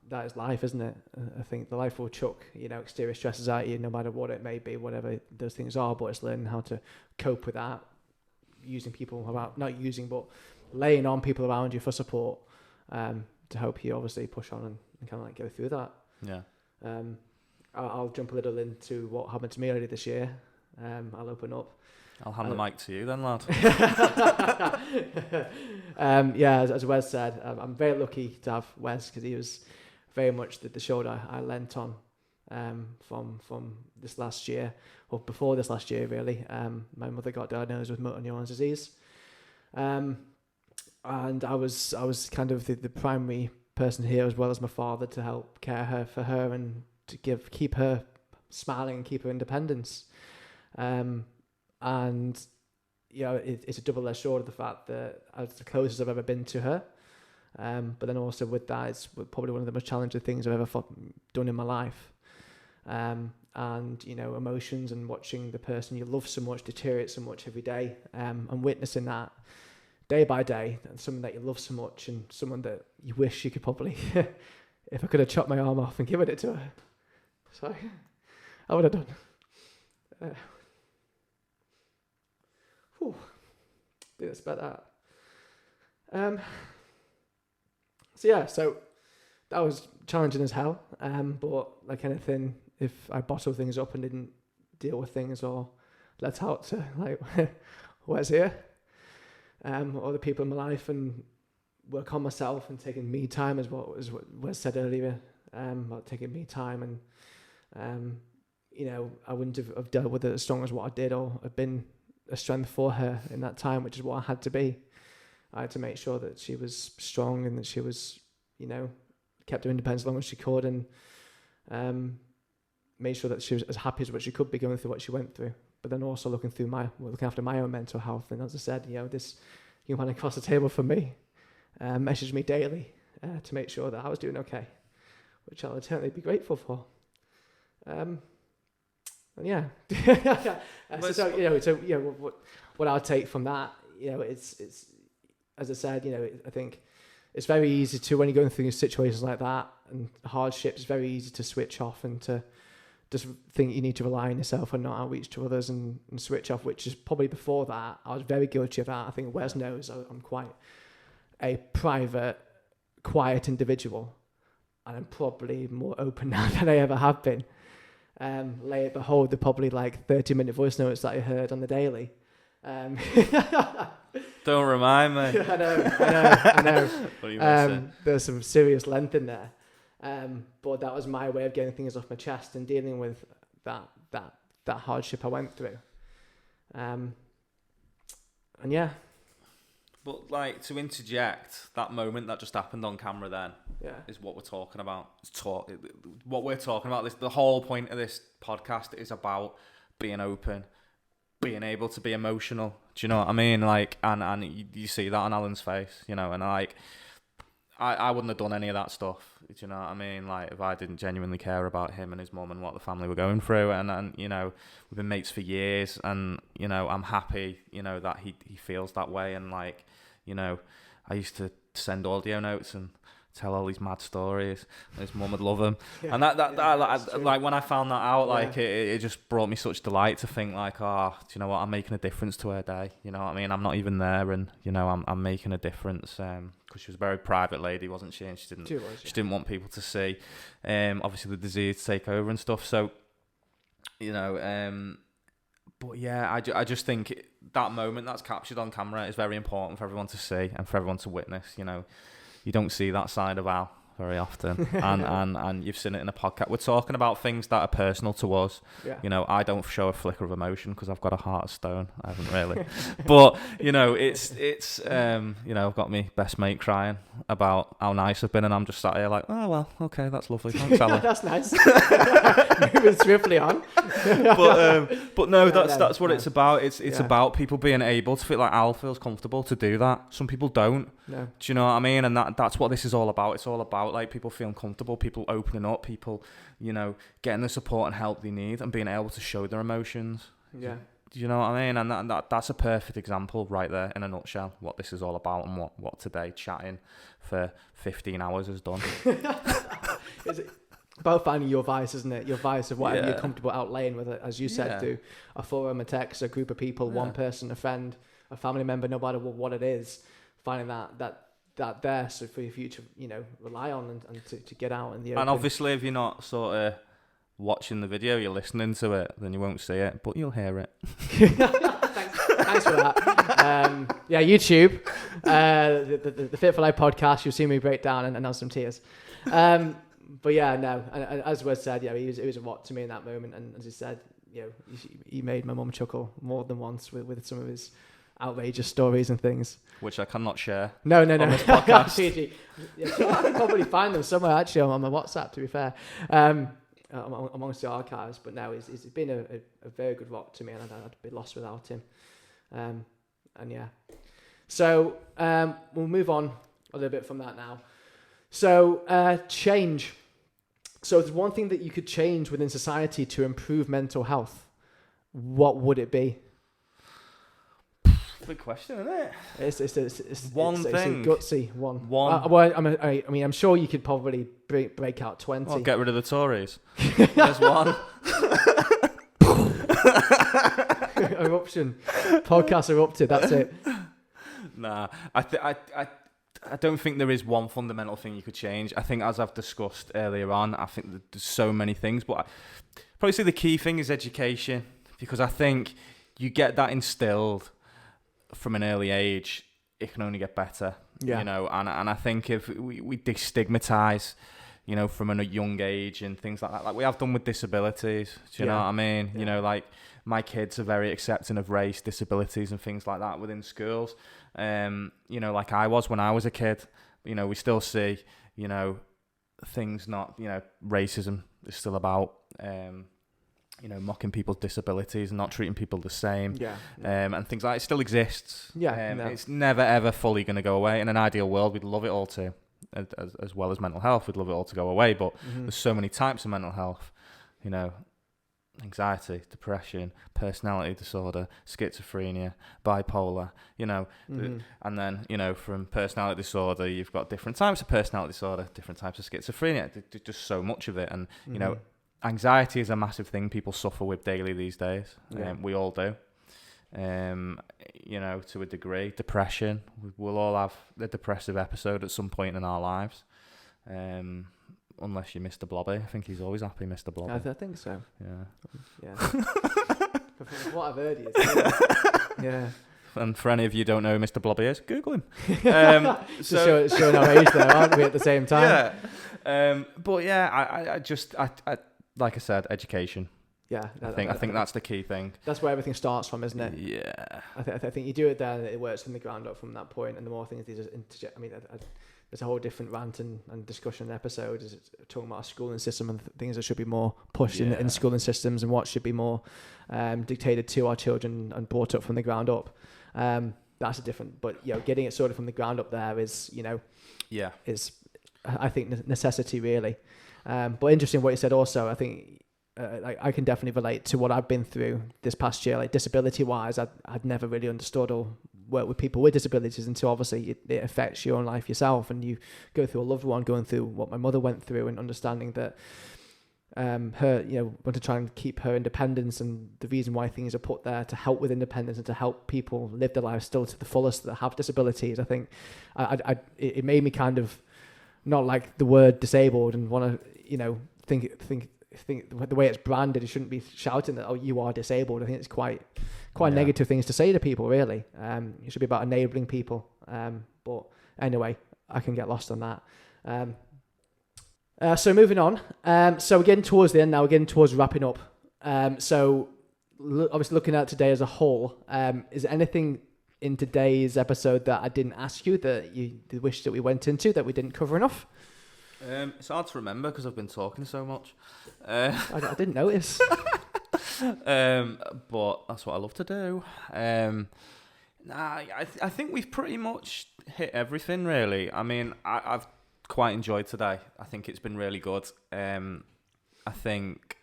that is life, isn't it? I think the life will chuck, you know, exterior stresses at you, no matter what it may be, whatever those things are, but it's learning how to cope with that, but laying on people around you for support, to help you obviously push on and kind of like go through that. I'll jump a little into what happened to me earlier this year. I'll open up. I'll hand the mic to you then, lad. As Wes said, I'm very lucky to have Wes, because he was very much the shoulder I lent on from this last year, or before this last year really. My mother got diagnosed with motor neurons disease, and I was kind of the primary person here, as well as my father, to help care for her and to keep her smiling and keep her independence. And it's a double-edged sword of the fact that I was the closest I've ever been to her. But then also with that, it's probably one of the most challenging things I've ever done in my life. And, emotions and watching the person you love so much deteriorate so much every day, and witnessing that day by day, and someone that you love so much and someone that you wish you could probably, if I could have chopped my arm off and given it to her. Sorry, I would have done. I think that's about that. So that was challenging as hell. But like anything, if I bottle things up and didn't deal with things or let out to like what's here, or the people in my life, and work on myself and taking me time, as what was said earlier, about taking me time, and I wouldn't have dealt with it as strong as what I did, or have been a strength for her in that time, which is what I had to be. I had to make sure that she was strong and that she was, kept her independence as long as she could, and made sure that she was as happy as what she could be going through what she went through. But then also looking after my own mental health. And as I said, this young man across the table from me messaged me daily to make sure that I was doing okay, which I'll eternally be grateful for. And yeah, what I'll take from that, it's as I said, I think it's very easy to, when you're going through situations like that and hardships, it's very easy to switch off and to just think you need to rely on yourself and not outreach to others and switch off, which is probably before that. I was very guilty of that. I think Wes knows I'm quite a private, quiet individual, and I'm probably more open now than I ever have been. Behold the probably like 30-minute voice notes that I heard on the daily. Don't remind me. I know. What are you missing? There's some serious length in there. But that was my way of getting things off my chest and dealing with that hardship I went through. And yeah. But like, to interject, that moment that just happened on camera then is what we're talking about. What we're talking about, the whole point of this podcast is about being open, being able to be emotional. Do you know what I mean? Like, and you see that on Alan's face, and like, I wouldn't have done any of that stuff. Do you know what I mean? Like, if I didn't genuinely care about him and his mum and what the family were going through, and we've been mates for years, and I'm happy, that he feels that way, and like, I used to send audio notes and tell all these mad stories. His mum would love them, and like when I found that out, like it just brought me such delight to think like, oh, do you know what? I'm making a difference to her day. You know what I mean? I'm not even there, and I'm making a difference. Because she was a very private lady, wasn't she? And she didn't want people to see, obviously the disease take over and stuff. So, but yeah, I just think that moment that's captured on camera is very important for everyone to see and for everyone to witness. You don't see that side of Al very often, and you've seen it in a podcast. We're talking about things that are personal to us. Yeah. I don't show a flicker of emotion because I've got a heart of stone. I haven't really, but it's I've got my best mate crying about how nice I've been, and I'm just sat here like, oh well, okay, that's lovely, thanks, Alan. That's nice. Moving swiftly on. but no, that's what it's about. It's about people being able to feel like Al feels comfortable to do that. Some people don't. No. Do you know what I mean? And that's what this is all about. It's all about like people feeling comfortable, people opening up, people, getting the support and help they need, and being able to show their emotions. Yeah. Do you know what I mean? And that's a perfect example right there in a nutshell, what this is all about, and what today chatting for 15 hours has done. Is it about finding your voice, isn't it? Your voice of whatever you're comfortable outlaying with it, as you said, through a forum, a text, a group of people, one person, a friend, a family member, no matter what it is, finding that there, so for you to rely on and to get out in the open. And obviously, if you're not sort of watching the video, you're listening to it, then you won't see it, but you'll hear it. Thanks for that. YouTube, the Fit for Life podcast. You'll see me break down and have some tears. But yeah, no. And as Wes said, it was a lot to me in that moment. And as he said, he made my mum chuckle more than once with some of his outrageous stories and things, which I cannot share. No. On this podcast. I can probably find them somewhere actually on my WhatsApp. To be fair, amongst the archives. But no, he's been a very good rock to me, and I'd be lost without him. And yeah. So we'll move on a little bit from that now. So change. So there's one thing that you could change within society to improve mental health. What would it be? Big question, isn't it? It's one thing. It's a gutsy one. One. I mean, I'm sure you could probably break out 20. Well, get rid of the Tories. There's one. Eruption. Podcast erupted. That's it. Nah, I don't think there is one fundamental thing you could change. I think, as I've discussed earlier on, I think that there's so many things, but I probably say the key thing is education, because I think you get that instilled from an early age, it can only get better. Yeah. You know, and I think if we destigmatize, you know, from a young age and things like that, like we have done with disabilities. Do you know what I mean? Yeah. You know, like my kids are very accepting of race, disabilities, and things like that within schools. You know, like I was when I was a kid. You know, we still see, you know, things not, you know, racism is still about, you know, mocking people's disabilities and not treating people the same. Yeah. And things like that. It still exists. Yeah. It's never, ever fully going to go away. In an ideal world, we'd love it all to, as well as mental health, we'd love it all to go away. But there's so many types of mental health, you know, anxiety, depression, personality disorder, schizophrenia, bipolar, you know, and then, you know, from personality disorder, you've got different types of personality disorder, different types of schizophrenia. There's just so much of it. And, you know, anxiety is a massive thing people suffer with daily these days. We all do. You know, to a degree. Depression, we'll all have a depressive episode at some point in our lives. Unless you're Mr. Blobby. I think he's always happy, Mr. Blobby. I think so. Yeah. From what I've heard, he is. Yeah. And for any of you who don't know who Mr. Blobby is, Google him. So showing our age there, aren't we, at the same time? Yeah. But yeah, I like I said, education. Yeah. I think that's the key thing. That's where everything starts from, isn't it? Yeah. I think you do it there, and it works from the ground up from that point. And the more things they just interject, I mean, there's a whole different rant and discussion episode is talking about our schooling system and things that should be more pushed in schooling systems and what should be more dictated to our children and brought up from the ground up. That's a different, but you know, getting it sorted from the ground up there is, you know, is I think necessity really. But interesting what you said also. I think I can definitely relate to what I've been through this past year. Like disability wise, I'd never really understood or worked with people with disabilities until obviously it affects your own life yourself, and you go through a loved one going through what my mother went through, and understanding that her, you know, want to try and keep her independence, and the reason why things are put there to help with independence and to help people live their lives still to the fullest that have disabilities. I think it made me kind of not like the word disabled and want to, you know, think the way it's branded, it shouldn't be shouting that, oh, you are disabled. I think it's quite negative things to say to people, really. It should be about enabling people. But anyway, I can get lost on that. So moving on. So we're getting towards the end now. We're getting towards wrapping up. So obviously looking at today as a whole, is there anything in today's episode that I didn't ask you that you wish that we went into that we didn't cover enough? It's hard to remember because I've been talking so much. I didn't notice. But that's what I love to do. I think we've pretty much hit everything, really. I mean, I've quite enjoyed today. I think it's been really good. I think,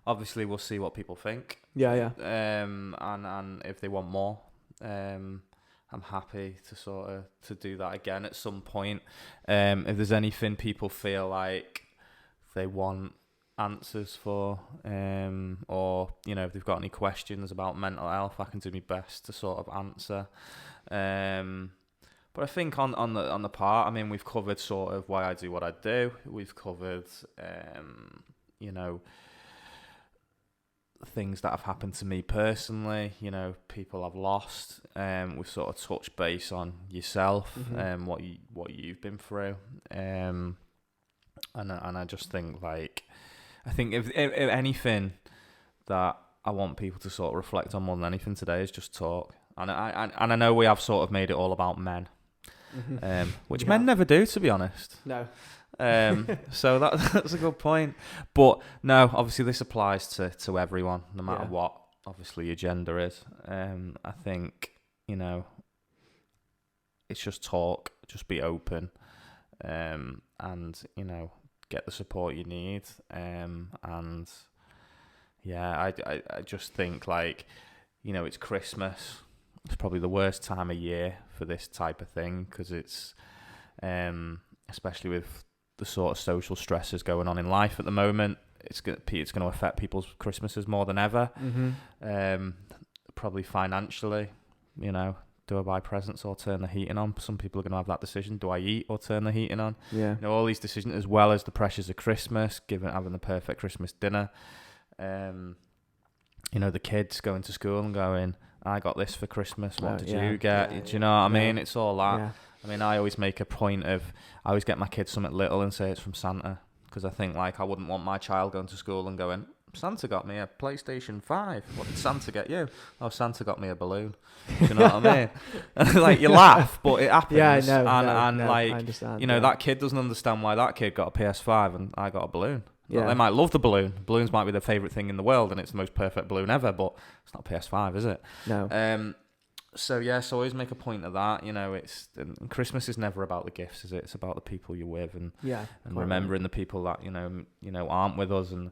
obviously, we'll see what people think. Yeah. And if they want more, I'm happy to do that again at some point. If there's anything people feel like they want answers for, or you know, if they've got any questions about mental health, I can do my best to sort of answer. But I think on the part, I mean, we've covered sort of why I do what I do. We've covered, you know, things that have happened to me personally, you know, people I've lost. We've sort of touched base on yourself and what you've been through. And I just think, like, I think if anything that I want people to sort of reflect on more than anything today is just talk. And I know we have sort of made it all about men, which men never do, to be honest. No. So that's a good point. But no, obviously this applies to everyone, no matter what obviously your gender is. I think, it's just talk, just be open, and get the support you need, and yeah, I just think it's Christmas. It's probably the worst time of year for this type of thing because it's, especially with the sort of social stresses going on in life at the moment, it's going to affect people's Christmases more than ever. Probably financially, do I buy presents or turn the heating on? Some people are going to have that decision. Do I eat or turn the heating on? Yeah. All these decisions, as well as the pressures of Christmas, having the perfect Christmas dinner. The kids going to school and going, I got this for Christmas. What did you get? Do you know what I mean? It's all that. Yeah. I mean, I always make a point of, I always get my kids something little and say it's from Santa. Because I think, I wouldn't want my child going to school and going, Santa got me a PlayStation 5. What did Santa get you? Oh, Santa got me a balloon. Do you know what I mean? You laugh, but it happens. Yeah, I know. I understand. That kid doesn't understand why that kid got a PS5 and I got a balloon. Yeah. They might love the balloon. Balloons might be their favourite thing in the world, and it's the most perfect balloon ever, but it's not PS5, is it? No. So I always make a point of that. And Christmas is never about the gifts, is it? It's about the people you're with, and remembering the people that aren't with us, and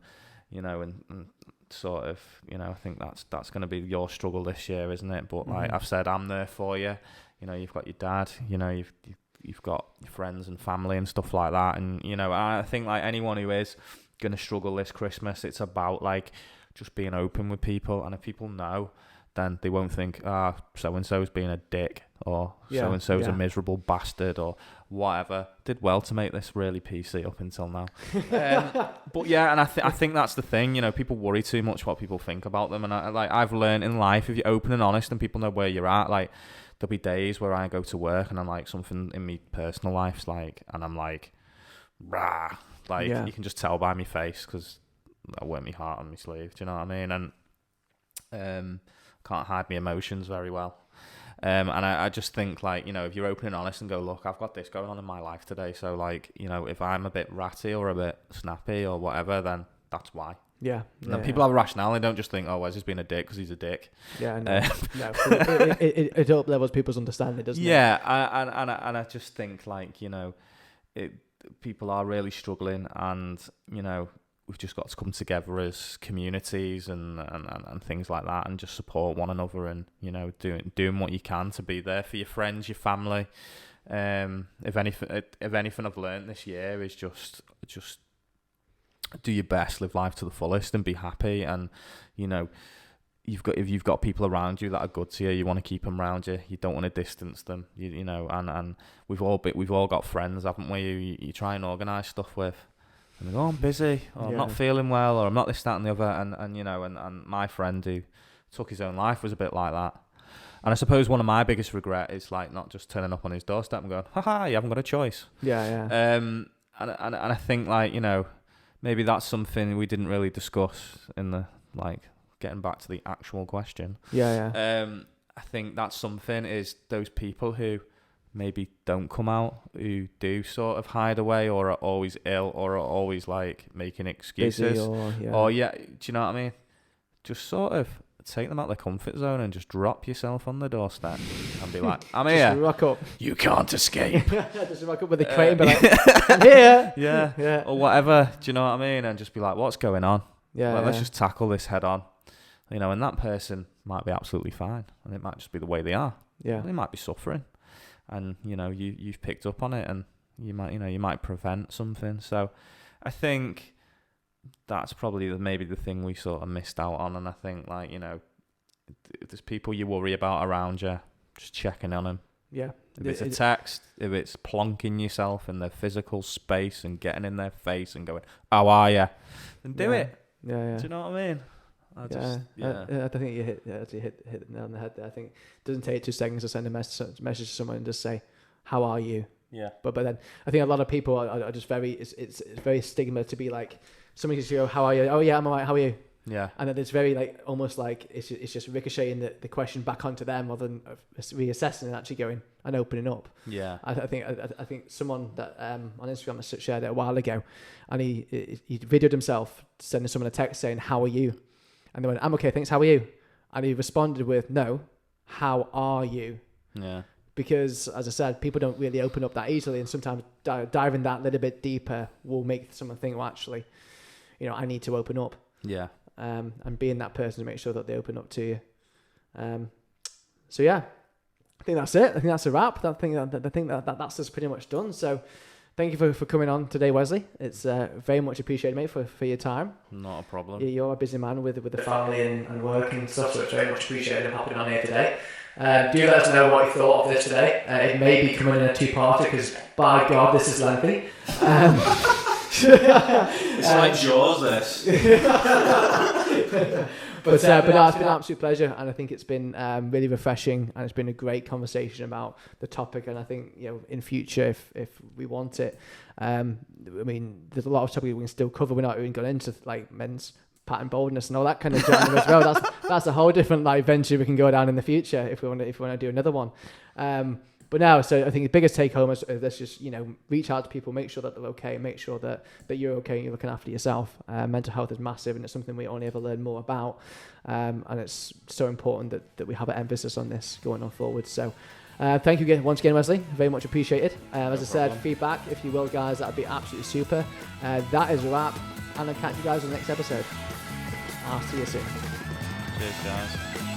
and sort of I think that's going to be your struggle this year, isn't it? But like I've said, I'm there for you. You've got your dad. You've got your friends and family and stuff like that, and I think anyone who is going to struggle this Christmas, it's about just being open with people, and if people know, then they won't think, so and so's being a dick, or so and so's a miserable bastard, or whatever. Did well to make this really PC up until now. But yeah, and I think that's the thing. People worry too much what people think about them, and I've learned in life, if you're open and honest and people know where you're at, there'll be days where I go to work and I'm something in me personal life's and I'm rah, you can just tell by my face because I wear my heart on my sleeve. Do you know what I mean? And can't hide my emotions very well. And I just think if you're open and honest and go, look, I've got this going on in my life today, so if I'm a bit ratty or a bit snappy or whatever, then that's why. Yeah. And then people have a rationale. They don't just think, Wes is being a dick because he's a dick. Yeah, no. It up levels people's understanding, doesn't it? Yeah, and I just think people are really struggling, and we've just got to come together as communities and things like that, and just support one another, and doing what you can to be there for your friends, your family. If anything I've learned this year is just do your best, live life to the fullest, and be happy. And if you've got people around you that are good to you, you want to keep them around you. You don't want to distance them. And we've all got friends, haven't we? You try and organise stuff with, and they go, I'm busy, or I'm not feeling well, or I'm not this, that, and the other. And my friend who took his own life was a bit like that. And I suppose one of my biggest regret is not just turning up on his doorstep and going, haha, you haven't got a choice. Yeah. And I think maybe that's something we didn't really discuss in the getting back to the actual question. Yeah. I think that's something, is those people who maybe don't come out, who do sort of hide away, or are always ill, or are always making excuses. Busy or do you know what I mean? Just sort of take them out of their comfort zone and just drop yourself on the doorstep and be like, I'm here. Just rock up. You can't escape. Just rock up with a crate and be like, I'm here. Yeah. Or whatever. Do you know what I mean? And just be like, what's going on? Yeah. Let's just tackle this head on. And that person might be absolutely fine, and it might just be the way they are. Yeah. They might be suffering, and you've picked up on it, and you might prevent something. So I think that's probably maybe the thing we sort of missed out on. And I think if there's people you worry about around you, just checking on them. Yeah. If it's a text, if it's plonking yourself in their physical space and getting in their face and going, how are you? Then do it. Yeah. Do you know what I mean? I think you hit the nail on the head there. I think it doesn't take 2 seconds to send a message to someone and just say, how are you? Yeah. But then I think a lot of people are just it's very stigma to be somebody just go, how are you? Oh yeah, I'm alright, how are you? Yeah. And then it's very almost it's just ricocheting the question back onto them rather than reassessing and actually going and opening up. Yeah. I think someone that on Instagram shared it a while ago, and he videoed himself sending someone a text saying, how are you? And they went, I'm okay, thanks, how are you? And he responded with, no, how are you? Yeah. Because, as I said, people don't really open up that easily, and sometimes diving that little bit deeper will make someone think, well, actually, I need to open up. Yeah. And being that person to make sure that they open up to you. So yeah, I think that's it. I think that's a wrap. I think that's just pretty much done. So thank you for coming on today, Wesley. It's very much appreciated, mate, for your time. Not a problem. You're a busy man with the family and work and stuff, so it's very much appreciated hopping on here today. Do let us know what you thought of this today. It may be coming in a two-parter because, by God, this is lengthy. It's like Jaws, this. But it's been an absolute pleasure, and I think it's been really refreshing, and it's been a great conversation about the topic. And I think in future, if we want it, I mean, there's a lot of topics we can still cover. We're not even going into like men's pattern boldness and all that kind of genre as well. That's a whole different venture we can go down in the future if we want to do another one. But now, so I think the biggest take home is let's just reach out to people, make sure that they're okay, make sure that you're okay and you're looking after yourself. Mental health is massive, and it's something we only ever learn more about, and it's so important that we have an emphasis on this going on forward. So thank you once again, Wesley, very much appreciated. As I said, feedback if you will, guys, that would be absolutely super. That is a wrap, and I'll catch you guys in the next episode. I'll see you soon. Cheers, guys.